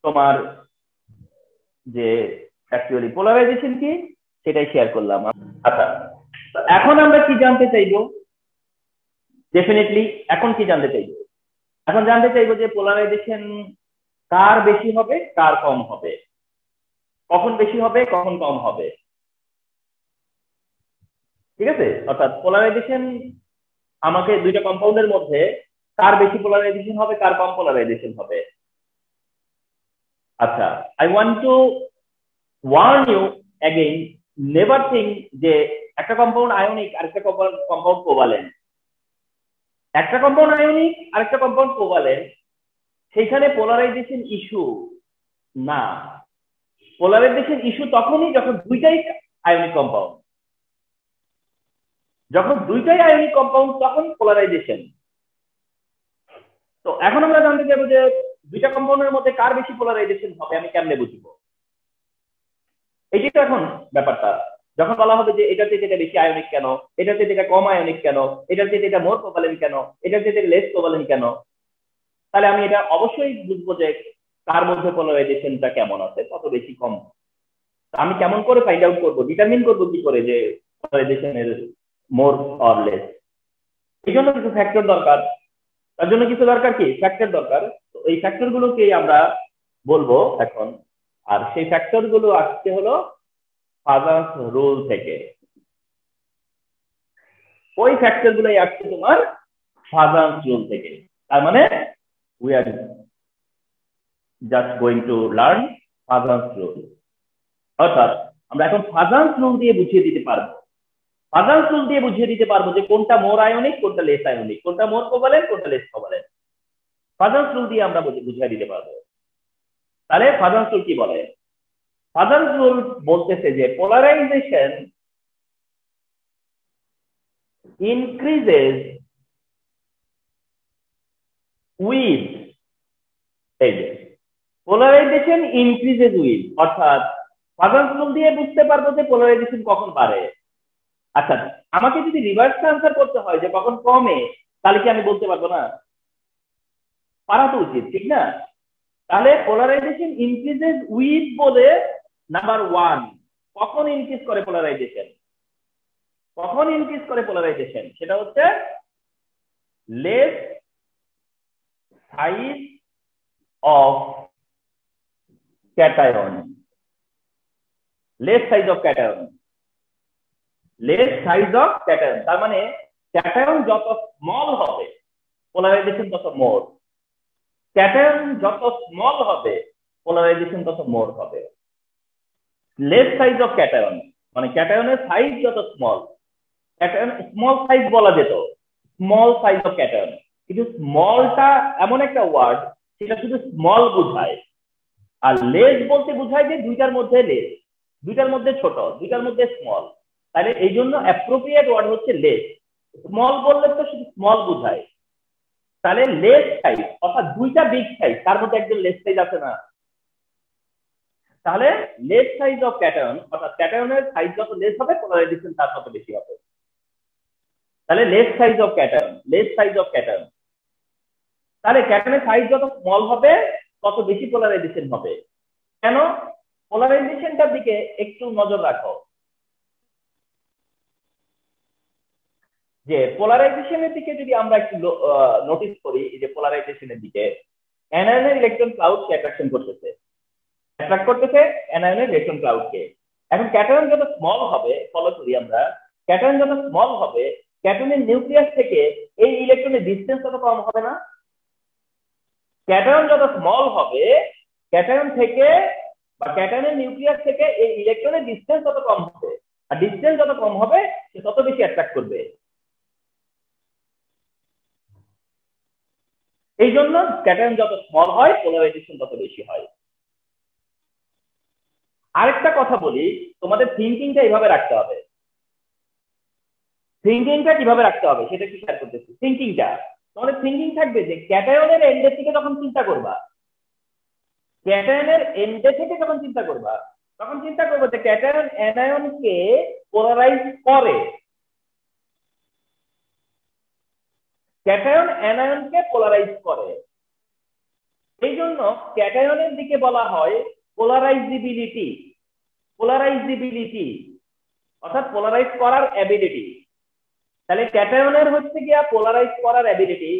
Speaker 1: তোমার যে অ্যাকচুয়ালি পোলারাইজেশন কি সেটাই শেয়ার করলাম। আচ্ছা, এখন আমরা কি জানতে চাইবো? ডেফিনেটলি এখন কি জানতে চাইবো? এখন জানতে চাইবো যে পোলারাইজেশন কার বেশি হবে, কার কম হবে, কখন বেশি হবে, কখন কম হবে। ঠিক আছে, অর্থাৎ পোলারাইজেশন আমাকে দুইটা কম্পাউন্ডের মধ্যে কার বেশি পোলারাইজেশন হবে, কার কম পোলারাইজেশন হবে। আচ্ছা, I want to warn you again, never think যে একটা কম্পাউন্ড আয়নিক আরেকটা কম্পাউন্ড কোভালেন্ট, একটা কম্পাউন্ড আয়নিক আরেকটা কম্পাউন্ড কোভালেন্ট, সেইখানে পোলারাইজেশন ইস্যু না। পোলারাইজেশন ইস্যু তখনই যখন দুইটাই আয়নিক কম্পাউন্ড, যখন দুইটাই আয়নিক কম্পাউন্ড তখন পোলারাইজেশন। তো এখন আমরা জানতে চাইবো যে দুইটা কম্পাউন্ডের মধ্যে কার বেশি পোলারাইজেশন হবে আমি কেমনে বুঝবো? এইটি তো এখন ব্যাপারটা। যখন বলা হবে যে এটার চেয়ে এটা বেশি আয়নিক কেন, এটার চেয়ে এটা কম আয়নিক কেন, এটার চেয়ে এটা মোর কোভালেন্ট কেন, এটার চেয়ে লেস কোভালেন্ট কেন, তাহলে আমি এটা অবশ্যই বুঝবো যে তার মধ্যে পোলারাইজেশনটা কেমন আছে, কত বেশি কম। আমি কেমন করে ফাইন্ড আউট করবো, ডিটারমিন করবো কি করে যে পোলারাইজেশনের মোর অর লেস? এই জন্য কিছু ফ্যাক্টর দরকার। তার জন্য কিছু দরকার, কি ফ্যাক্টর দরকার। তো এই ফ্যাক্টর গুলোকেই আমরা বলবো এখন। আর সেই ফ্যাক্টর গুলো আসছে হলো ফাজার্স রুল থেকে। ওই ফ্যাক্টর গুলোই আসছে তোমার ফাজার্স রুল থেকে। তার মানে we are just going to learn Fajans rule. অর্থাৎ আমরা এখন ফাজার্স রুল দিয়ে বুঝিয়ে দিতে পারবো। ফাজার্স রুল দিয়ে বুঝিয়ে দিতে পারবো যে কোনটা মোর আয়নিক, কোনটা লেস আয়নিক, কোনটা মোর কোভালেন্ট, কোনটা লেস কোভালেন্ট। ফাজার্স রুল দিয়ে আমরা বুঝিয়ে দিতে পারবো। তাহলে ফাজার্স রুল কি বলে? ফাজার্স রুল বলতেছে যে পোলারাইজেশন ইনক্রিজেস উইথ, এই যে পোলারাইজেশন ইনক্রিজেস উইথ, অর্থাৎ ফাজার্স রুল দিয়ে বুঝতে পারবো যে পোলারাইজেশন কখন বাড়ে। আচ্ছা, আমাকে যদি রিভার্স ট্রান্সফার করতে হয় যে কখন কমে, তাহলে কি আমি বলতে পারবো না? পারা তো উচিত, ঠিক না? তাহলে পোলারাইজেশন ইনক্রিজেস উইথ বলে নাম্বার ওয়ান, কখন ইনক্রিজ করে পোলারাইজেশন? কখন ইনক্রিজ করে পোলারাইজেশন? সেটা হচ্ছে less size of cation. Less size of cation, less size of cation, তার মানে ক্যাটায়ন যত স্মল হবে পোলারাইজেশন তত মোর। ক্যাটায়ন যত স্মল হবে পোলারাইজেশন তত মোর হবে। লেস সাইজ অফ ক্যাটায়ন মানে ক্যাটায়নের সাইজ যত স্মল, ক্যাটায়ন স্মল সাইজ বলা যেত, স্মল সাইজ অফ ক্যাটায়ন। কিন্তু স্মলটা এমন একটা ওয়ার্ড সেটা শুধু স্মল বোঝায়, আর লেস বলতে বোঝায় যে দুইটার মধ্যে লেস, দুইটার মধ্যে ছোট, দুইটার মধ্যে স্মল। তাহলে এই জন্য অ্যাপ্রোপ্রিয়েট ওয়ার্ড হচ্ছে লেস। স্মল বললে তো শুধু স্মল বোঝায়। তাহলে লেস সাইজ অর্থাৎ দুইটা বিগ সাইজ, তার মধ্যে একজন লেস সাইজ আছে না? তাহলে লেস সাইজ অফ ক্যাটায়ন অর্থাৎ ক্যাটায়নের সাইজ যত লেস হবে পোলারাইজেশন তার তত বেশি হবে। তাহলে less size of cation, less size of cation, তাহলে ক্যাটায়নের সাইজ যত স্মল হবে তত বেশি পোলারাইজেশন হবে। কেন? পোলারাইজেশনটার দিকে একটু নজর রাখো, যে পোলারাইজেশনের দিকে যদি আমরা একটু নোটিস করি, এই যে পোলারাইজেশনের দিকে অ্যানায়নের ইলেকট্রন ক্লাউডকে অ্যাট্রাকশন করতেছে, অ্যাট্রাক্ট করতেছে অ্যানায়নের ইলেকট্রন ক্লাউডকে। এখন ক্যাটায়ন যত স্মল হবে, ফলো করি আমরা, ক্যাটায়ন যত স্মল হবে ক্যাটায়নের নিউক্লিয়াস থেকে এই ইলেকট্রনের ডিসটেন্স তত কম হবে না? ক্যাটায়ন যত স্মল হবে ক্যাটায়ন থেকে বা ক্যাটায়নের নিউক্লিয়াস থেকে এই ইলেকট্রনের ডিসটেন্স তত কম হবে, আর ডিসটেন্স যত কম হবে সে তত বেশি অ্যাট্রাক্ট করবে। এই জন্য ক্যাটায়ন যত স্মল হয় পোলারাইজেশন তত বেশি হয়। আরেকটা কথা বলি, তোমাদের থিঙ্কিংটা এইভাবে রাখতে হবে। থিঙ্কিংটা কিভাবে রাখতে হবে সেটা কি শেয়ার করতেছি। থিঙ্কিংটা তোমাদের থিঙ্কিং থাকবে যে ক্যাটায়নের এন্ডের থেকে যখন চিন্তা করবা, ক্যাটায়নের এন্ডে থেকে যখন চিন্তা করবা, তখন চিন্তা করবো যে ক্যাটায়ন অ্যানায়নকে পোলারাইজ করে, ক্যাটায়ন অ্যানায়নকে পোলারাইজ করে। এই জন্য ক্যাটায়নের দিকে বলা হয় পোলারাইজিবিলিটি। পোলারাইজিবিলিটি অর্থাৎ পোলারাইজ করার অ্যাবিলিটি। তাহলে ক্যাটায়নের হচ্ছে গিয়া পোলারাইজ করার অ্যাবিলিটি,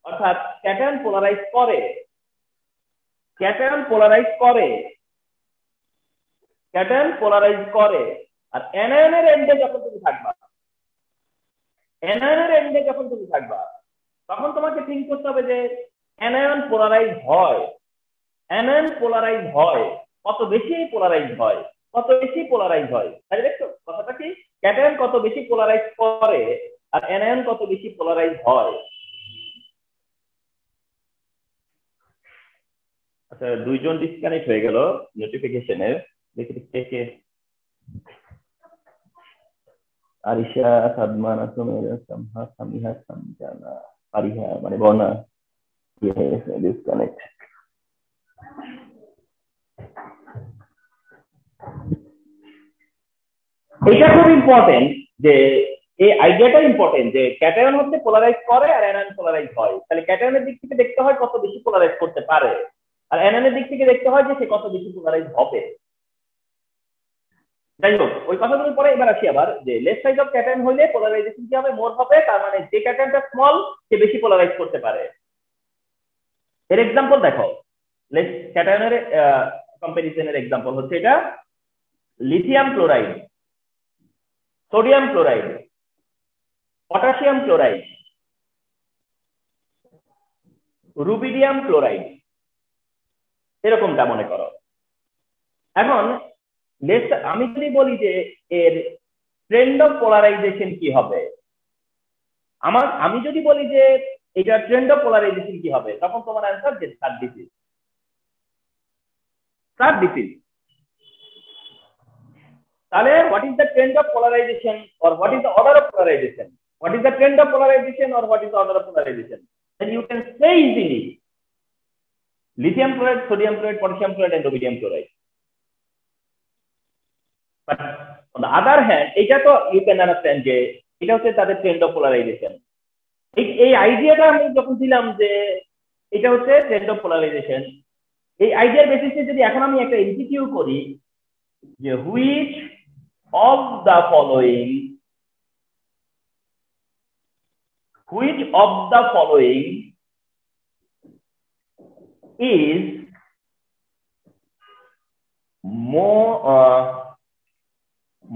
Speaker 1: অর্থাৎ ক্যাটায়ন পোলারাইজ করে, ক্যাটায়ন পোলারাইজ করে, ক্যাটায়ন পোলারাইজ করে। আর অ্যানায়নের এন্ডে যখন তুমি থাকবা, অ্যানায়নের এন্ডে যখন তুমি থাকবা, তখন তোমাকে থিঙ্ক করতে হবে যে অ্যানায়ন পোলারাইজ হয়, অ্যানায়ন পোলারাইজ হয়, কত বেশি পোলারাইজ হয়, কত বেশি পোলারাইজ হয়। তাই দেখছো কথাটা কি, ক্যাটায়ন কত বেশি পোলারাইজ করে আর অ্যানায়ন কত বেশি পোলারাইজ হয়। আচ্ছা, দুইজন ডিসকানেক্ট হয়ে গেল নোটিফিকেশনের, দেখি কে কে। আরিশা, সাদমান, আসমের, সামহা, সামিহা, সামজানা, আরিহা মানে বর্ণা, ইয়ে হয়ে গেছে ডিসকানেক্ট। এটা খুব ইম্পর্টেন্ট যে এই আইডিয়াটা ইম্পর্টেন্ট যে ক্যাটায়ন হচ্ছে পোলারাইজ করে আর অ্যানায়ন পোলারাইজ হয়, তাহলে ক্যাটায়নের দিক থেকে দেখতে হয় কত বেশি পোলারাইজ করতে পারে, আর অ্যানায়নের দিক থেকে দেখতে হয় যে সে কত বেশি পোলারাইজ হবে। যাই হোক, ওই কথাগুলো পরে এবার আসি আবার যে লেস সাইজ অফ ক্যাটায়ন হইলে পোলারাইজেশন কি হবে, মোর হবে, তার মানে যে ক্যাটায়নটা স্মল সে বেশি পোলারাইজ করতে পারে। এর এক্সাম্পল দেখো, লেস ক্যাটায়নের কম্পারিজনের এক্সাম্পল হচ্ছে এটা lithium chloride, sodium chloride, potassium chloride, rubidium chloride, এরকমটা মনে করো। এখন আমি যদি বলি যে এর ট্রেন্ড অফ পোলারাইজেশন কি হবে, আমি যদি বলি যে এটা ট্রেন্ড অফ পোলারাইজেশন কি হবে, তখন তোমার অ্যান্সার যে থার্ড ডিসিজ। থার্ড ডিসিজ, তাহলে what is the trend of polarisation or what is the order of polarisation, what is the trend of polarization or what is the order of polarization, then you can say easily lithium chloride, sodium chloride, potassium chloride and rubidium chloride. But on the other hand, এটা তো you can understand যে এটা হচ্ছে তাদের trend of polarization। এই আইডিয়াটা আমি যখন দিলাম যে এটা হচ্ছে trend of polarization, এই আইডিয়ার বেসিসে যদি এখন আমি একটা এমসিকিউ করি যে which of the following is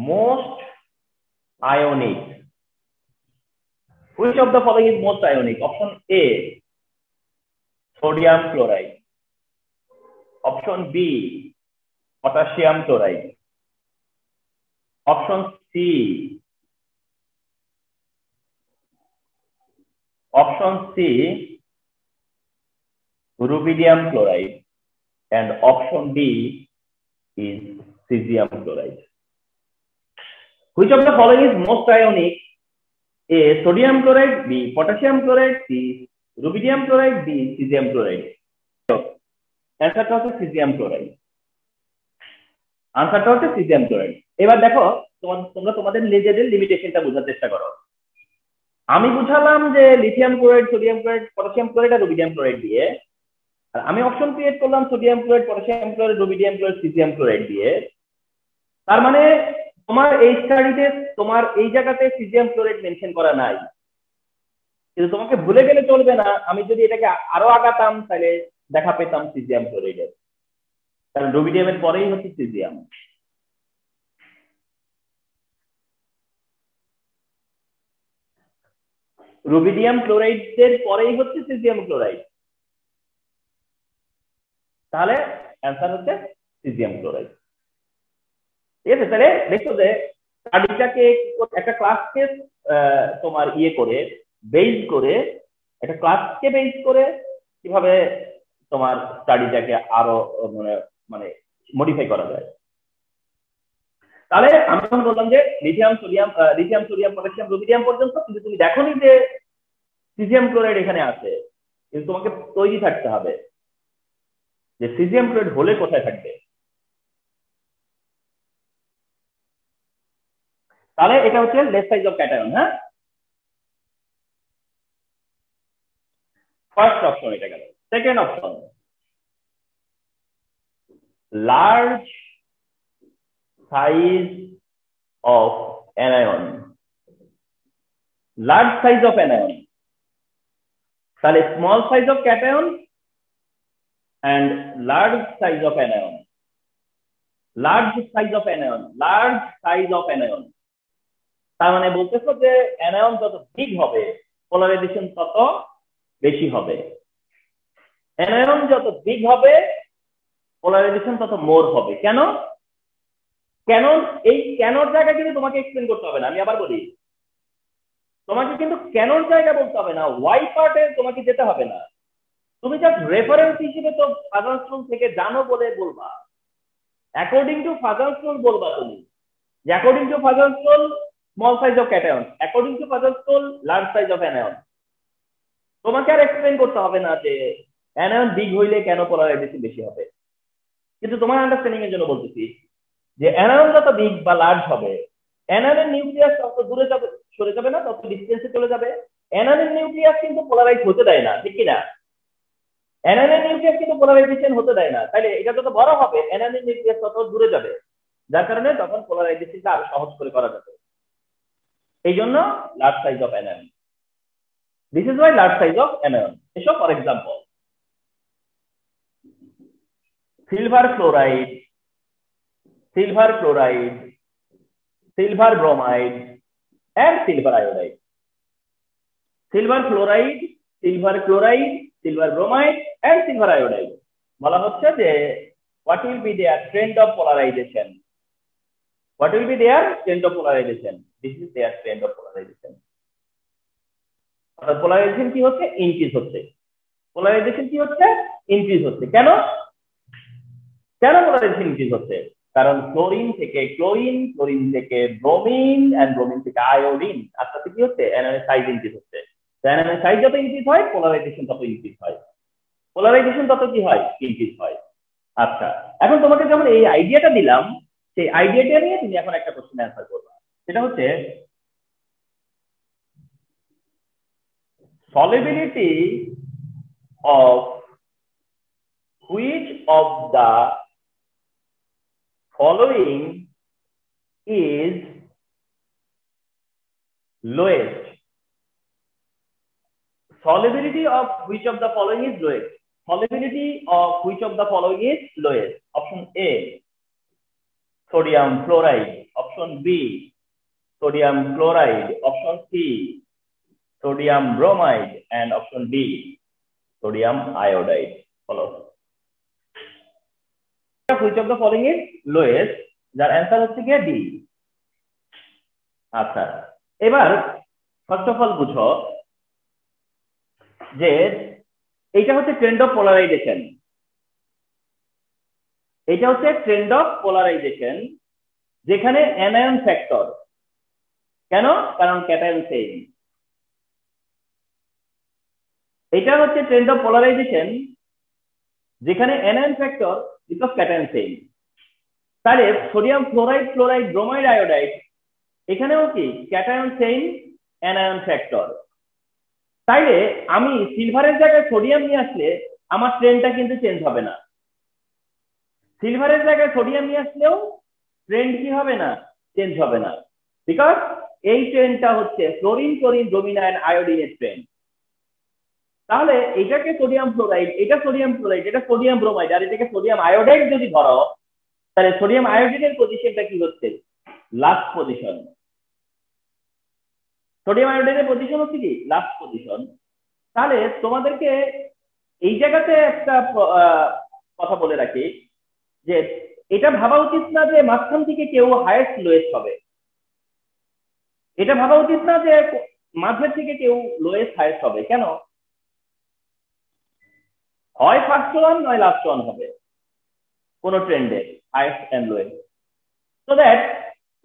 Speaker 1: most ionic? Which of the following is most ionic? Option A, sodium chloride. Option B, potassium chloride. Option C, rubidium chloride, and option D is cesium chloride. Which of the following is most ionic? A, sodium chloride, B, potassium chloride, C, rubidium chloride, D, cesium chloride. অ্যান্সারটা হচ্ছে cesium chloride। আনসারটা হচ্ছে cesium chloride। এবার দেখো তোমরা তোমাদের নিজেদের লিমিটেশনটা বোঝার চেষ্টা করো। আমি বুঝালাম যে lithium chloride, sodium chloride, potassium chloride আর রুবিডিয়াম ক্লোরাইড দিয়ে, আর আমি অপশন ক্রিয়েট করলাম sodium chloride, potassium chloride, rubidium chloride, caesium chloride দিয়ে। তার মানে তোমার এই স্টাডিতে তোমার এই জায়গাতে সিজিয়াম ক্লোরাইড মেনশন করা নাই, কিন্তু তোমাকে ভুলে গেলে চলবে না, আমি যদি এটাকে আরো আগাতাম তাহলে দেখা পেতাম সিজিয়াম ক্লোরাইডের, কারণ রুবিডিয়ামের পরেই হচ্ছে সিজিয়াম। রুবিডিয়াম ক্লোরাইডের পরেই হচ্ছে সিজিয়াম ক্লোরাইড, তাহলে অ্যান্সার হচ্ছে সিজিয়াম ক্লোরাইড। ঠিক আছে, তাহলে দেখো যে স্টাডিটাকে একটা ক্লাসকে তোমার করে বেস করে, একটা ক্লাসকে বেস করে কিভাবে তোমার স্টাডিটাকে আরো মানে মডিফাই করা যায়। তাহলে আমি যখন বললাম যে লিথিয়াম সোডিয়াম পটাশিয়াম রুবিডিয়াম পর্যন্ত, কিন্তু তুমি দেখোনি যে সিজিয়াম ক্লোরাইড এখানে আছে, কিন্তু তোমাকে তৈরি থাকতে হবে যে সিজিয়াম ক্লোরাইড হলে কোথায় থাকবে। তাহলে এটা হচ্ছে লেস সাইজ অফ ক্যাটায়ন। হ্যাঁ, ফার্স্ট অপশন এটা গেল। Second option, large size of anion. Large size of anion, তাহলে small size of cation and large size of anion, large size of anion, large size of anion, তার মানে বলতেছো যে অ্যানায়ন যত বিগ হবে পোলারাইজেশন তত বেশি হবে, অ্যানায়ন যত বিগ হবে পোলারাইজেশন তত মোর হবে। কেন এই কেনর জায়গা কিন্তু তোমাকে এক্সপ্লেন করতে হবে না, আমি আবার বলি, তোমাকে কিন্তু কেনর জায়গা বলতে হবে না, ওয়াই পার্টে তোমাকে যেতে হবে না, তুমি জাস্ট রেফারেন্স হিসেবে তো ফাজার্স রুল থেকে জানো বলে বলবা, অ্যাকর্ডিং টু ফাজার্স রুল বলবা তুমি, যে according to Fajans rule small size of cation, according to Fajans rule large size of anion. তোমাকে আর এক্সপ্লেন করতে হবে না যে অ্যানায়ন বিগ হইলে কেন পোলারাইজেশন বেশি হবে, কিন্তু তোমার আন্ডারস্ট্যান্ডিং এর জন্য বলতেছি যে অ্যানায়ন যত বিগ বা লার্জ হবে অ্যানানের নিউক্লিয়াস তত দূরে যাবে, সরে যাবে না, তত ডিস্টেন্সে চলে যাবে। অ্যানানের নিউক্লিয়াস কিন্তু পোলারাইজ হতে দেয় না, ঠিক কিনা? অ্যানানের নিউক্লিয়াস কিন্তু পোলারাইজেশন হতে দেয় না, তাহলে এটা যত বড় হবে অ্যানানের নিউক্লিয়াস তত দূরে যাবে, যার কারণে তখন পোলারাইজেশনটা আরো সহজ করে করা যাবে। এই জন্য large size of anion, this is why large size of anion. So for example, silver chloride, silver chloride, silver bromide and silver iodide. Silver fluoride, silver chloride, silver bromide and silver iodide বলা হচ্ছে যে what will be their trend of polarization, what will be their trend of polarization, this is their trend of polarization. অর্থাৎ পোলারাইজেশন কি হচ্ছে? ইনক্রিজ হচ্ছে। পোলারাইজেশন কি হচ্ছে? ইনক্রিজ হচ্ছে। কেন কেন পোলারাইজেশন ইনক্রিজ হচ্ছে? কারণ ক্লোরিন থেকে ক্লোরিন, ক্লোরিন থেকে ব্রোমিন এন্ড ব্রোমিন থেকে আয়োডিন, আস্তে আস্তে কি হচ্ছে? অ্যানানের সাইজ ইনক্রিজ হচ্ছে। অ্যানানের সাইজ যত ইনক্রিজ হয় পোলারাইজেশন তত ইনক্রিজ হয়, পোলারাইজেশন তত কি হয়? ইনক্রিজ হয়। আচ্ছা, এখন তোমাকে যখন এই আইডিয়াটা দিলাম, সেই আইডিয়াটা নিয়ে তুমি এখন একটা কোশ্চেন অ্যান্সার করবে, সেটা হচ্ছে solubility of which of the following is lowest, solubility of which of the following is lowest, solubility of which of the following is lowest. Option A, sodium fluoride. Option B, sodium chloride. Option C, sodium bromide. And option D, sodium iodide. Follow. Which of the following is lowest? যার অ্যান্সার হচ্ছে কি ডি। আচ্ছা, এবার ফার্স্ট অফ অল বুঝো যে এইটা হচ্ছে ট্রেন্ড অফ পোলারাইজেশন, এটা হচ্ছে ট্রেন্ড অফ পোলারাইজেশন যেখানে অ্যানায়ন ফ্যাক্টর, কেন? কারণ ক্যাটায়ন সেম। এটা হচ্ছে ট্রেন্ড অফ পোলারাইজেশন যেখানে anion factor because cation same. তাহলে sodium fluoride, chloride, bromide, iodide এখানেও কি ক্যাটায়ন সেম, অ্যানায়ন ফ্যাক্টর। তাইলে আমি সিলভারের জায়গায় সোডিয়াম নিয়ে আসলে আমার ট্রেন্ডটা কিন্তু চেঞ্জ হবে না। সিলভারের জায়গায় সোডিয়াম নিয়ে আসলেও ট্রেন্ড কি হবে না? চেঞ্জ হবে না, বিকজ এই ট্রেন্ডটা হচ্ছে ফ্লোরিন, ক্লোরিন, ব্রোমিন এন্ড আয়োডিনের ট্রেন্ড। তাহলে এটাকে সোডিয়াম ফ্লোরাইড, এটা সোডিয়াম ফ্লোরাইড, এটা সোডিয়াম ব্রোমাইড আর এটাকে সোডিয়াম আয়োডাইড যদি ধরো, তাহলে সোডিয়াম আয়োডিনের পজিশনটা কি হচ্ছে? Last position. সোডিয়াম আয়োডাইডের পজিশন হচ্ছে কি? Last position. তাহলে তোমাদেরকে এই জায়গাতে একটা কথা বলে রাখি যে এটা ভাবা উচিত না যে মাঝখান থেকে কেউ হাইয়েস্ট লোয়েস্ট হবে, এটা ভাবা উচিত না যে মাঝের থেকে কেউ লোয়েস্ট হাইয়েস্ট হবে। কেন? হয় ফার্স্ট ওয়ান নয় লাস্ট ওয়ান হবে কোন ট্রেন্ডে, highest and lowest. So that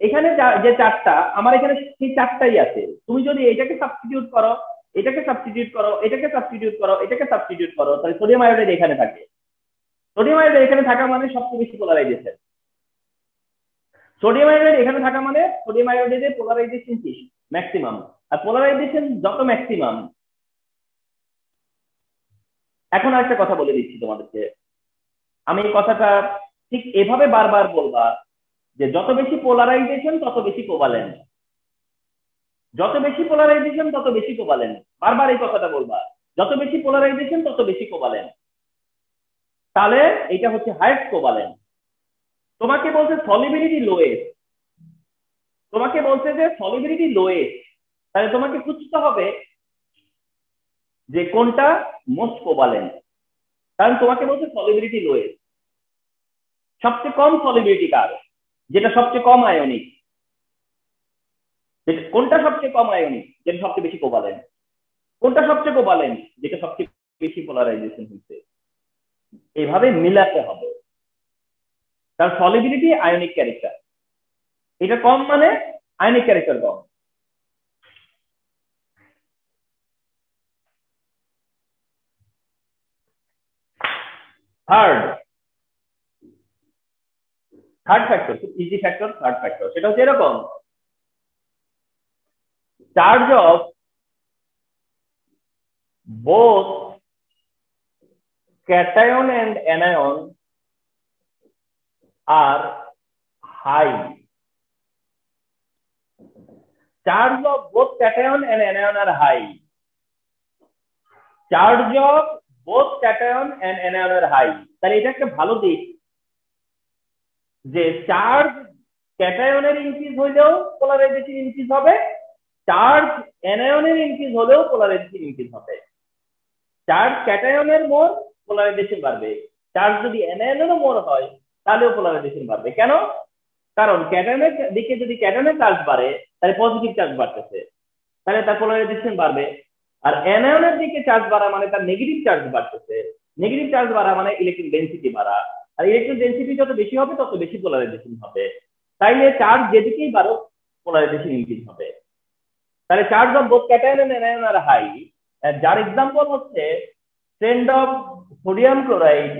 Speaker 1: এখানে যে চারটা আমার এখানে সেই চারটাই আছে, তুমি যদি এটাকে সাবস্টিটিউট করো, এটাকে সাবস্টিটিউট করো, এটাকে সাবস্টিটিউট করো, এটাকে সাবস্টিটিউট করো, তাহলে সোডিয়াম আয়োডাইড এখানে থাকে। সোডিয়াম আয়োডাইড এখানে থাকা মানে সবচেয়ে বেশি পোলারাইজেশন। সোডিয়াম আয়োডাইড এখানে থাকা মানে সোডিয়াম আয়োডাইডের পোলারাইজেশন কি? ম্যাক্সিমাম। আর পোলারাইজেশন যত ম্যাক্সিমাম, এখন আরেকটা কথা বলে দিচ্ছি তোমাদেরকে, আমি এই কথাটা ঠিক এভাবে বারবার বলবা যে যত বেশি পোলারাইজেশন তত বেশি কোভালেন্ট, যত বেশি পোলারাইজেশন তত বেশি কোভালেন্ট, বারবার এই কথাটা বলবা, যত বেশি পোলারাইজেশন তত বেশি কোভালেন্ট। তাহলে এটা হচ্ছে হাইয়েস্ট কোভালেন্ট। তোমাকে বলছে সলিবিলিটি লোয়েস্ট, তোমাকে বলছে যে সলিবিলিটি লোয়েস্ট, তাহলে তোমাকে খুঁজতে হবে যে কোনটা মোস্ট কোভালেন্ট। কারণ তোমাকে বলছে সলিবিলিটি লোয়েস্ট, সবচেয়ে কম সলিবিলিটি কার? যেটা সবচেয়ে কম আয়নিক। কোনটা সবচেয়ে কম আয়নিক? যেটা সবচেয়ে বেশি কোভালেন্ট। কোনটা সবচেয়ে কোভালেন্ট? যেটা সবচেয়ে বেশি পোলারাইজেশন হচ্ছে। এইভাবে মিলাতে হবে। তার সলিবিলিটি আয়নিক ক্যারেক্টার, এটা কম মানে আয়নিক ক্যারেক্টার কম। থার্ড ফ্যাক্টর, খুব ইজি ফ্যাক্টর, থার্ড ফ্যাক্টর, সেটা হচ্ছে এরকম charge of both cation and anion are high. Charge of both cation and anion are high. Charge of both cation and anion are high. তাহলে এটা একটা ভালো দিক যে চার্জ ক্যাটায়নের ইনক্রিজ হলেও পোলারাইজেশন ইনক্রিজ হবে, চার্জ অ্যানায়নের ইনক্রিজ হলেও পোলারাইজেশন ইনক্রিজ হবে। চার্জ ক্যাটায়নের মোর পোলারাইজেশন বাড়বে, চার্জ যদি অ্যানায়নেরও মোর হয় তাহলেও পোলারাইজেশন বাড়বে। কেন? কারণ ক্যাটায়নের দিকে যদি ক্যাটায়নের চার্জ বাড়ে তাহলে পজিটিভ চার্জ বাড়তেছে, তাহলে তার পোলারাইজেশন বাড়বে। আর অ্যানায়নের দিকে চার্জ বাড়া মানে তার নেগেটিভ চার্জ বাড়তেছে, নেগেটিভ চার্জ বাড়া মানে ইলেকট্রিক ডেনসিটি বাড়া, আর ইলেকট্রিক ডেনসিটি যত বেশি হবে তত বেশি পোলারাইজেশন হবে। তাইলে চার্জ যেদিকেই বাড়ো পোলারাইজেশন ইনক্রিজ হবে। তাহলে charge of both cation and anion আর হাই, যার এক্সাম্পল হচ্ছে trend of sodium chloride,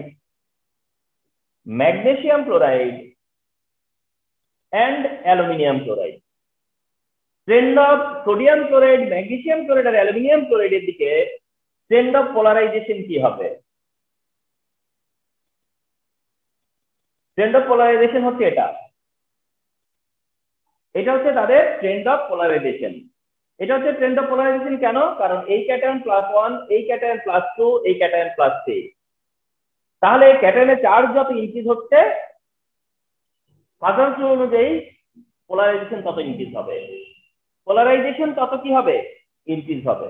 Speaker 1: magnesium chloride and aluminium chloride. Trend of sodium chloride, magnesium chloride আর অ্যালুমিনিয়াম ক্লোরাইডের দিকে ট্রেন্ড অফ পোলারাইজেশন কি হবে? ট্রেন্ড অফ পোলারাইজেশন হচ্ছে এটা, এটা হচ্ছে তাদের ট্রেন্ড অফ পোলারাইজেশন। এটা হচ্ছে ট্রেন্ড অফ পোলারাইজেশন কেন? কারণ এই ক্যাটায়ন +1, এই ক্যাটায়ন +2, এই ক্যাটায়ন +3। তাহলে ক্যাটায়নের চার্জ যত ইনক্রিজ হচ্ছে সাধারণ সূত্র অনুযায়ী পোলারাইজেশন তত ইনক্রিজ হবে, পোলারাইজেশন তত কি হবে? ইনক্রিজ হবে।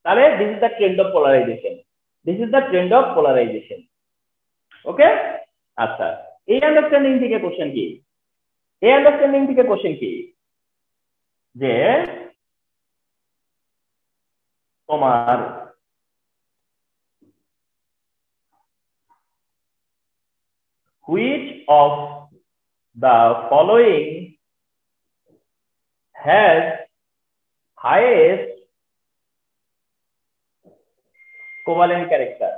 Speaker 1: তাহলে this is the trend of polarization, this is the trend of polarization. Okay, আচ্ছা, এই আন্ডারস্ট্যান্ডিং থেকে কোশ্চেন কি? এই আন্ডারস্ট্যান্ডিং থেকে কোশ্চেন কি যে তোমার which of the following has highest covalent character?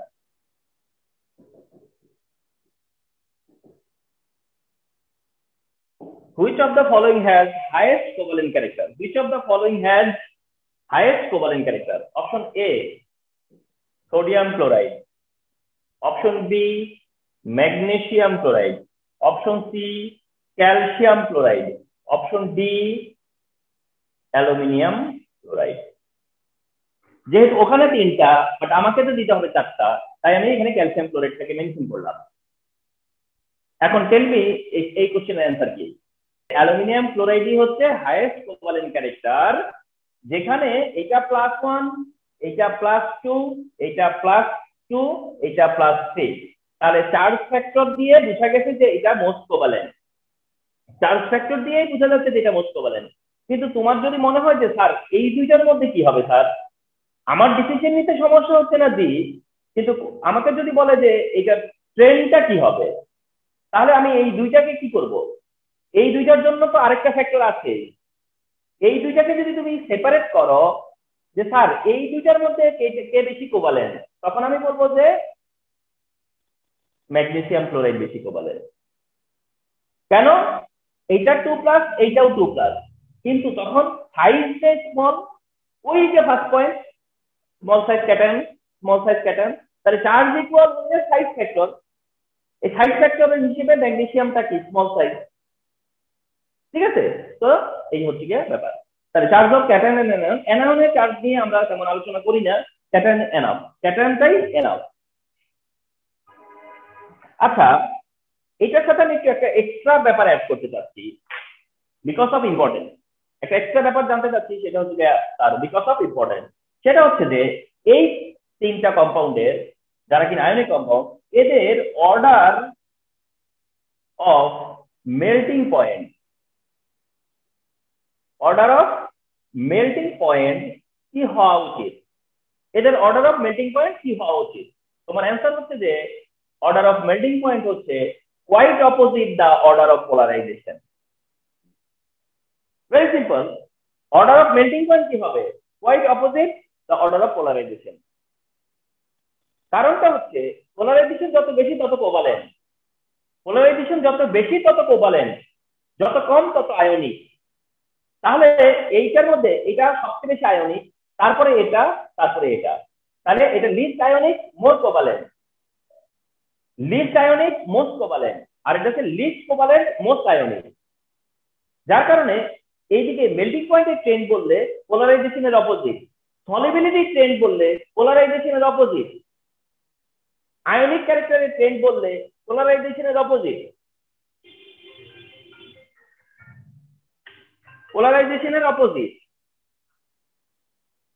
Speaker 1: Which of the following has highest covalent character? Which of the following has highest covalent character? Option A, sodium chloride. Option B, magnesium chloride. Option C, calcium chloride. Option D, aluminium chloride. যেহেতু ওখানে তিনটা বাট আমাকে তো দিতে হবে চারটা, তাই আমি এখানে ক্যালসিয়াম ক্লোরাইডটাকে মেনশন করলাম। এখন টেল মি এই কোশ্চেনের অ্যান্সার কি? অ্যালুমিনিয়াম ক্লোরাইডই হচ্ছে হাইয়েস্ট কোভালেন্ট ক্যারেক্টার, যেখানে এটা +1, এটা +2, এটা +2, এটা +3। তাহলে চার্জ ফ্যাক্টর দিয়ে বোঝা গেছে যে এটা মোস্ট কোভালেন্ট, চার্জ ফ্যাক্টর দিয়েই বোঝা যাচ্ছে যে এটা মোস্ট কোভালেন্ট। কিন্তু তোমার যদি মনে হয় যে স্যার এই দুইটার মধ্যে কি হবে স্যার, আমার ডিসিশন নিতে সমস্যা হচ্ছে না দি, কিন্তু আমাকে যদি বলে যে এটার ট্রেন্ডটা কি হবে, তাহলে আমি এই দুইটাকে কি করব? এই দুইটার জন্য তো আরেকটা ফ্যাক্টর আছে, এই দুইটাকে যদি তুমি সেপারেট করো যে স্যার এই দুইটার মধ্যে কে বেশি কোভালেন্ট, তখন আমি বলবো যে ম্যাগনেসিয়াম ক্লোরাইড বেশি কোভালেন্ট। কেন? এইটা 2+, এইটাও 2+, কিন্তু তখন সাইজ স্মল, ওই যে first point small size cation, small size cation, তাহলে চার্জ ইকুয়াল হচ্ছে সাইজ ফ্যাক্টর। এই সাইজ ফ্যাক্টরের হিসেবে ম্যাগনেসিয়ামটা কি স্মল সাইজ, ঠিক আছে? তো এই হচ্ছে গিয়ে ব্যাপার। তাহলে charge of cation and anion, অ্যানায়নের চার্জ নিয়ে আমরা তেমন আলোচনা করি না, ক্যাটায়ন এনাফ, ক্যাটায়নটাই এনাফ। আচ্ছা, এটার সাথে আমি একটু একটা এক্সট্রা ব্যাপার অ্যাড করতে চাচ্ছি, বিকজ অফ ইম্পর্টেন্ট। একটা এক্সট্রা ব্যাপার জানতে চাচ্ছি, সেটা হচ্ছে তার বিকজ অফ ইম্পর্টেন্ট। সেটা হচ্ছে যে এই তিনটা কম্পাউন্ডের, যারা কিনা আয়নিক কম্পাউন্ড, এদের order of melting point, order of melting point কি হওয়া উচিত? এদের অর্ডার অফ মেল্টিং পয়েন্ট কি হওয়া উচিত? তোমার অ্যান্সার হচ্ছে যে অর্ডার অফ মেল্টিং পয়েন্ট হচ্ছে quite opposite the order of polarization. Very simple. Order of melting point কি হবে? Quite opposite the order of polarization. কারণটা হচ্ছে পোলারাইজেশন যত বেশি তত কোভালেন্ট, পোলারাইজেশন যত বেশি তত কোভালেন্ট, যত কম তত আয়নিক। তাহলে এইটার মধ্যে এটা সবচেয়ে বেশি আয়নিক, তারপরে এটা, তারপরে এটা। তাহলে এটা least ionic most covalent, least ionic most covalent, আর এটা হচ্ছে লিস্ট কোভালেন্ট মোস্ট আয়নিক। যার কারণে এইদিকে মেল্টিং পয়েন্টের ট্রেন্ড বললে পোলারাইজেশনের অপোজিট, সলিবিলিটি ট্রেন্ড বললে পোলারাইজেশনের অপোজিট, আয়নিক ক্যারেক্টারের ট্রেন্ড বললে পোলারাইজেশনের অপোজিট, পোলারাইজেশনের অপোজিট।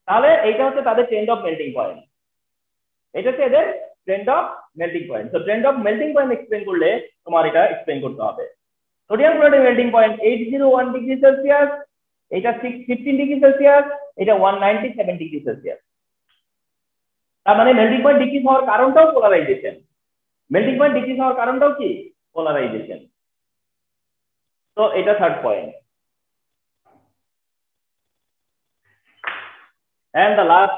Speaker 1: তাহলে এইটা হচ্ছে তাদের ট্রেন্ড অফ মেল্টিং পয়েন্ট, এটা হচ্ছে এদের ট্রেন্ড অফ মেল্টিং পয়েন্ট। তো trend of melting point explain করলে তোমার এটা এক্সপ্লেন করতে হবে। সোডিয়াম ক্লোরাইডের মেল্টিং পয়েন্ট 801 ডিগ্রি সেলসিয়াস, এটা 615 ডিগ্রি সেলসিয়াস, এটা 197 ডিগ্রি সেলসিয়াস। তার মানে মেল্টিং পয়েন্ট ডিক্রিজ হওয়ার কারণটাও পোলারাইজেশন, মেল্টিং পয়েন্ট ডিক্রিজ হওয়ার কারণটাও কি পোলারাইজেশন। তো এটা third point. and the last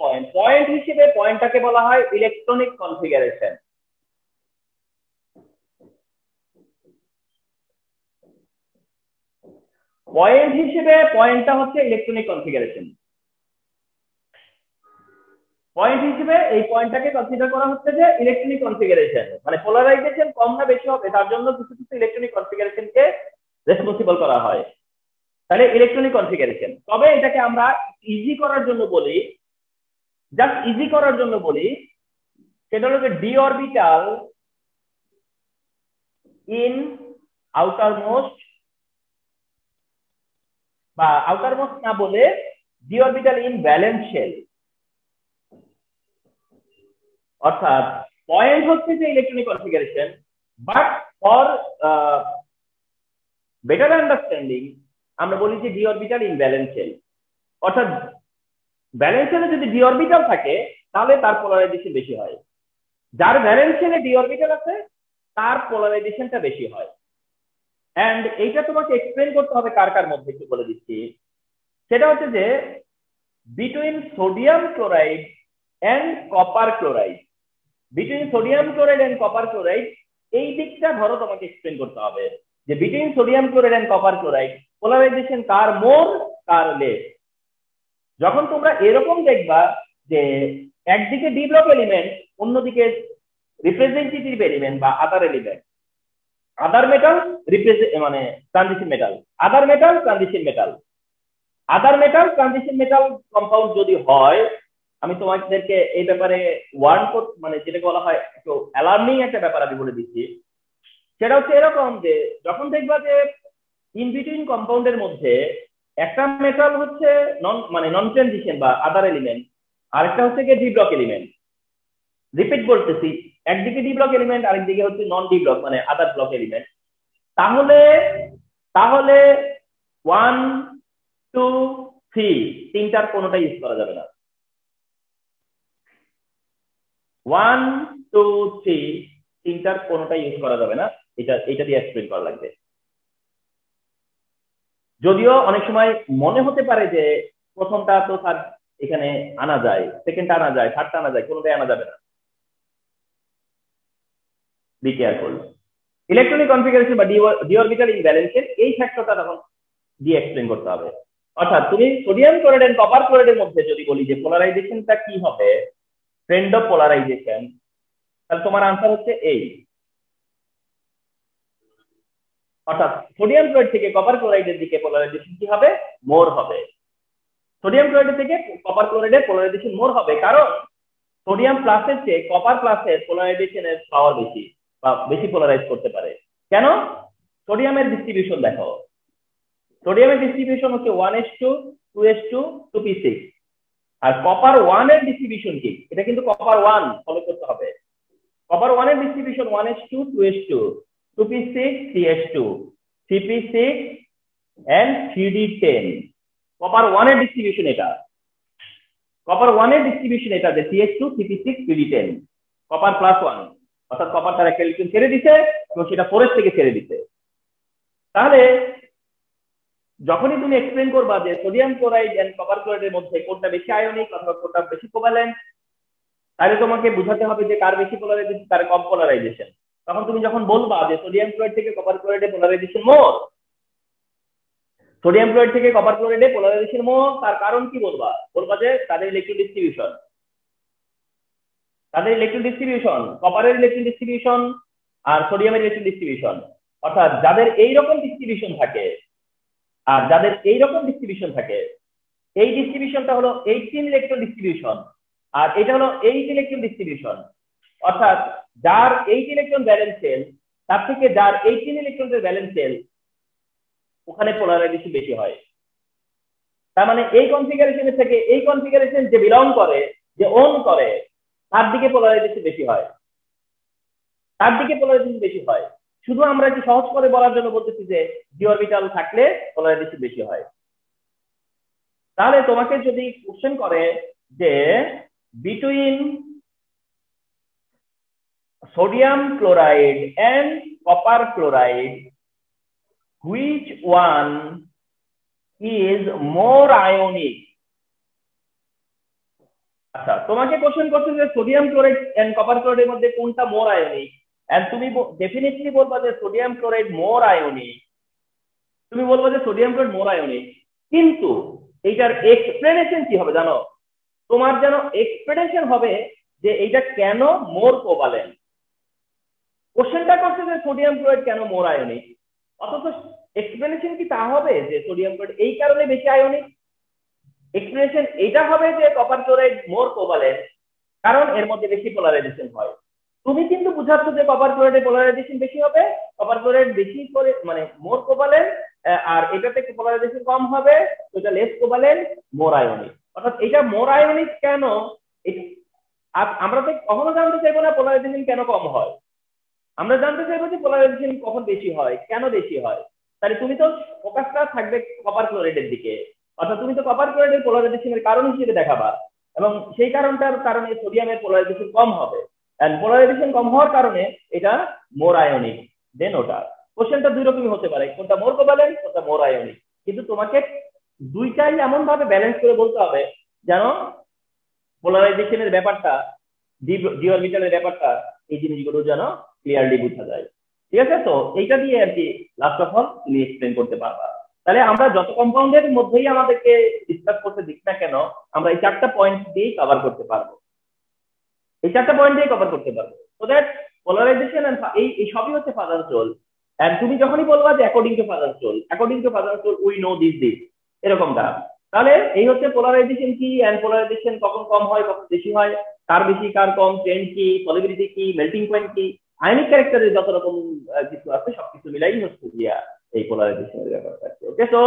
Speaker 1: point point হিসেবে পয়েন্টটাকে বলা হয় ইলেকট্রনিক কনফিগারেশন। পয়েন্ট হিসেবে পয়েন্টটা হচ্ছে ইলেকট্রনিক কনফিগারেশন। পয়েন্ট হিসেবে এই পয়েন্টটাকে কনসিডার করা হচ্ছে যে ইলেকট্রনিক কনফিগারেশন, মানে পোলারাইজেশন কম না বেশি হবে তার জন্য কিছু কিছু ইলেকট্রনিক কনফিগারেশনকে রেসপন্সিবল করা হয়। তাহলে ইলেকট্রনিক কনফিগারেশন, তবে এটাকে আমরা ইজি করার জন্য বলি, জাস্ট ইজি করার জন্য বলি, সেটা হলো ডি অরবিটাল ইন আউটারমোস্ট, বা আউটারমোস্ট না বলে D orbital in valence shell. অর্থাৎ পয়েন্ট হচ্ছে যে electronic configuration, but for better understanding আমরা বলি যে D orbital in valence shell. অর্থাৎ ভ্যালেন্স শেলে যদি ডি অরবিটাল থাকে তাহলে তার পোলারাইজেশন বেশি হয়, যার ভ্যালেন্স শেলে ডি অরবিটাল আছে তার পোলারাইজেশনটা বেশি হয়। এন্ড এইটা তোমাকে এক্সপ্লেন করতে হবে কার কার মধ্যে, একটু বলে দিচ্ছি। সেটা হচ্ছে যে between sodium chloride and copper chloride, between sodium chloride and copper chloride, এই দিকটা ধরো তোমাকে এক্সপ্লেন করতে হবে যে between sodium chloride and copper chloride polarization কার মোর কার লেস। যখন তোমরা এরকম দেখবা যে একদিকে ডি ব্লক এলিমেন্ট, অন্যদিকে রিপ্রেজেন্টেটিভ এলিমেন্ট বা আদার এলিমেন্ট, আদার মেটাল মানে transition metal, other metal transition metal, other metal transition metal compound যদি হয়, আমি তোমাদেরকে এই ব্যাপারে মানে যেটাকে বলা হয় একটু অ্যালার্মিং একটা ব্যাপার আমি বলে দিচ্ছি। সেটা হচ্ছে এরকম যে যখন দেখবা যে ইন বিটুইন কম্পাউন্ডের মধ্যে একটা মেটাল হচ্ছে নন ট্রানজিশন বা আদার এলিমেন্ট, আরেকটা হচ্ছে গিয়ে ডি ব্লক এলিমেন্ট। রিপিট বলতেছি, একদিকে ডি ব্লক এলিমেন্ট, আরেকদিকে হচ্ছে নন ডি ব্লক মানে আদার ব্লক এলিমেন্ট। তাহলে তাহলে 1 2 3 তিনটার কোনোটা ইউজ করা যাবে না। 1 2 3 তিনটার কোনোটা ইউজ করা যাবে না, এটা দিয়ে এক্সপ্লেন করা লাগবে। যদিও অনেক সময় মনে হতে পারে যে প্রথমটা তো স্যার এখানে আনা যায়, সেকেন্ডটা আনা যায়, থার্ডটা আনা যায়, কোনোটাই আনা যাবে না। Be careful. ইলেকট্রনিক কনফিগারেশন বা ডি অরবিটাল ইমব্যালেন্সের এই ফ্যাক্টরটা তখন দিয়ে এক্সপ্লেন করতে হবে। অর্থাৎ তুমি সোডিয়াম ক্লোরাইড এন্ড কপার ক্লোরাইডের মধ্যে যদি বলি যে পোলারাইজেশনটা কি হবে, ট্রেন্ড অফ পোলারাইজেশন, তাহলে তোমার আনসার হচ্ছে এই। অর্থাৎ সোডিয়াম ক্লোরাইড থেকে কপার ক্লোরাইডের দিকে পোলারাইজেশন কি হবে, মোর হবে। সোডিয়াম ক্লোরাইড থেকে কপার ক্লোরাইডের পোলারাইজেশন মোর হবে, কারণ সোডিয়াম প্লাসের চেয়ে কপার প্লাসের পোলারাইজেশনের পাওয়ার বেশি বা বেশি পোলারাইজ করতে পারে। কেন? সোডিয়ামের ডিস্ট্রিবিউশন দেখো, সোডিয়ামের ডিস্ট্রিবিউশন হচ্ছে 1s2 2s2 2p6, আর কপার 1 এর ডিস্ট্রিবিউশন কি, এটা কিন্তু কপার 1 ফলো করতে হবে। কপার 1 এর distribution 1s2 2s2 2p6 3s2 3p6 and 3d10। Copper 1 এর ডিস্ট্রিবিউশন এটা, কপার 1 এর ডিস্ট্রিবিউশন এটা যে CH2 3p6 3d10। Copper plus 1 অর্থাৎ কপার তার একটা ইলেকট্রন ছেড়ে দিছে এবং সেটা 4s থেকে ছেড়ে দিছে। তাহলে যখনই তুমি এক্সপ্লেন করবা যে সোডিয়াম ক্লোরাইড এন্ড কপার ক্লোরাইডের মধ্যে কোনটা বেশি আয়নিক অথবা কোনটা বেশি কোভালেন্ট, তাহলে তোমাকে বোঝাতে হবে যে কার বেশি পোলারাইজেশন কার কম পোলারাইজেশন। তখন তুমি যখন বলবা যে সোডিয়াম ক্লোরাইড থেকে কপার ক্লোরাইডে পোলারাইজেশন মোর, সোডিয়াম ক্লোরাইড থেকে কপার ক্লোরাইডে পোলারাইজেশন মোর, তার কারণ কি বলবা? বলবা যে তাদের ইলেকট্রন ডিস্ট্রিবিউশন, কপারের ইলেকট্রন ডিস্ট্রিবিউশন আর সোডিয়ামের ইলেকট্রন ডিস্ট্রিবিউশন, অর্থাৎ যাদের এইরকম ডিস্ট্রিবিউশন থাকে আর যাদের এইরকম ডিস্ট্রিবিউশন থাকে, এই ডিস্ট্রিবিউশনটা হলো 18 ইলেকট্রন ডিস্ট্রিবিউশন আর এটা হলো 8 ইলেকট্রন ডিস্ট্রিবিউশন, অর্থাৎ যার 8 ইলেকট্রন ব্যালেন্স শেল তার থেকে যার 18 ইলেকট্রনের ব্যালেন্স শেল ওখানে পোলারাইজেশন বেশি হয়। তার মানে এই কনফিগারেশনের থেকে এই কনফিগারেশন যে বিলং করে, যে ওন করে, তার দিকে পোলারাইজেশন বেশি হয়, তার দিকে পোলারাইজেশন বেশি হয়। শুধু আমরা কি সহজ করে বলার জন্য বলতেছি যে ডি অরবিটাল থাকলে পোলারাইজেশন বেশি হয়। তাহলে তোমাকে যদি কোশ্চেন করে যে between sodium chloride and copper chloride which one is more ionic, আচ্ছা তোমাকে কোশ্চেন করছে যে সোডিয়াম ক্লোরাইড এন্ড কপার ক্লোরাইডের মধ্যে কোনটা মোর আয়নিক, এন্ড তুমি ডেফিনেটলি বলবা যে সোডিয়াম ক্লোরাইড মোর আয়নিক, তুমি বলবা যে সোডিয়াম ক্লোরাইড মোর আয়নিক, কিন্তু এইটার এক্সপ্লেনেশন কি হবে জানো? তোমার যেন এক্সপ্লেনেশন হবে যে এইটা কেন মোর কোভালেন্ট। কোশ্চেনটা করছে যে সোডিয়াম ক্লোরাইড কেন মোর আয়নিক, অথচ এক্সপ্লেনেশন কি তা হবে যে সোডিয়াম ক্লোরাইড এই কারণে বেশি আয়নিক? এক্সপ্লেনেশন এটা হবে যে কপার ক্লোরাইড মোর কোভালেন্ট কারণ এর মধ্যে বেশি পোলারাইজেশন হয়। তুমি কিন্তু বুঝাচ্ছ যে কপার ক্লোরাইডে পোলারাইজেশন বেশি হবে, কপার ক্লোরাইড বেশি করে মানে মোর কোভালেন্ট, আর এটাতে পোলারাইজেশন কম হবে, এটা লেস কোভালেন্ট, মোর আয়নিক। অর্থাৎ এটা মোর আয়নিক কেন, আমরা তো কখনো জানতে চাইবো না পোলারাইজেশন কেন কম হয়, আমরা জানতে চাইবো যে পোলারাইজেশন কখন বেশি হয়, কেন বেশি হয়। তাহলে তুমি তো ফোকাসটা থাকবে কপার ক্লোরাইডের দিকে, অর্থাৎ তুমি তো কপার ক্লোরাইডের পোলারাইজেশনের কারণ হিসেবে দেখাবা, এবং সেই কারণটার কারণে সোডিয়ামের পোলারাইজেশন কম হবে, এন্ড পোলারাইজেশন কম হওয়ার কারণে এটা মোর আয়নিক। দেন ওটা কোশ্চেনটা দুই রকমই হতে পারে, কোনটা মোর কোভালেন্ট, কোনটা মোর আয়নিক, কিন্তু তোমাকে দুইটাই এমন ভাবে ব্যালেন্স করে বলতে হবে যেন পোলারাইজেশনের ব্যাপারটা, ডি অরবিটালের ব্যাপারটা, এই জিনিসগুলো যেন ক্লিয়ারলি বোঝা যায়। ঠিক আছে, তো এইটা দিয়ে আর কি লাস্ট অফ অল তুমি এক্সপ্লেন করতে পারবা। তাহলে আমরা যত কম্পাউন্ডের মধ্যেই আমাদেরকে ডিসকাস করতে দিক না কেন, আমরা এই 4টা পয়েন্ট দিয়েই কভার করতে পারবো, এই 4টা পয়েন্ট দিয়ে কভার করতে পারবো। সো দ্যাট পোলারাইজেশন এই সবই হচ্ছে ফাদার সোল। এন্ড তুমি যখনই বলবা যে according to father soul we know this এরকমটা, তাহলে এই হচ্ছে পোলারাইজেশন কি, এন্ড পোলারাইজেশন কখন কম হয় কখন বেশি হয়, কার বেশি কার কম, ট্রেন্ড কি, সলিবিলিটি কি, মেল্টিং পয়েন্ট কি, আয়নিক ক্যারেক্টারের যত রকম কিছু আছে সবকিছু মিলাই হচ্ছে গিয়া এই পোলারাইজেশনের ব্যাপারটা। ওকে, সো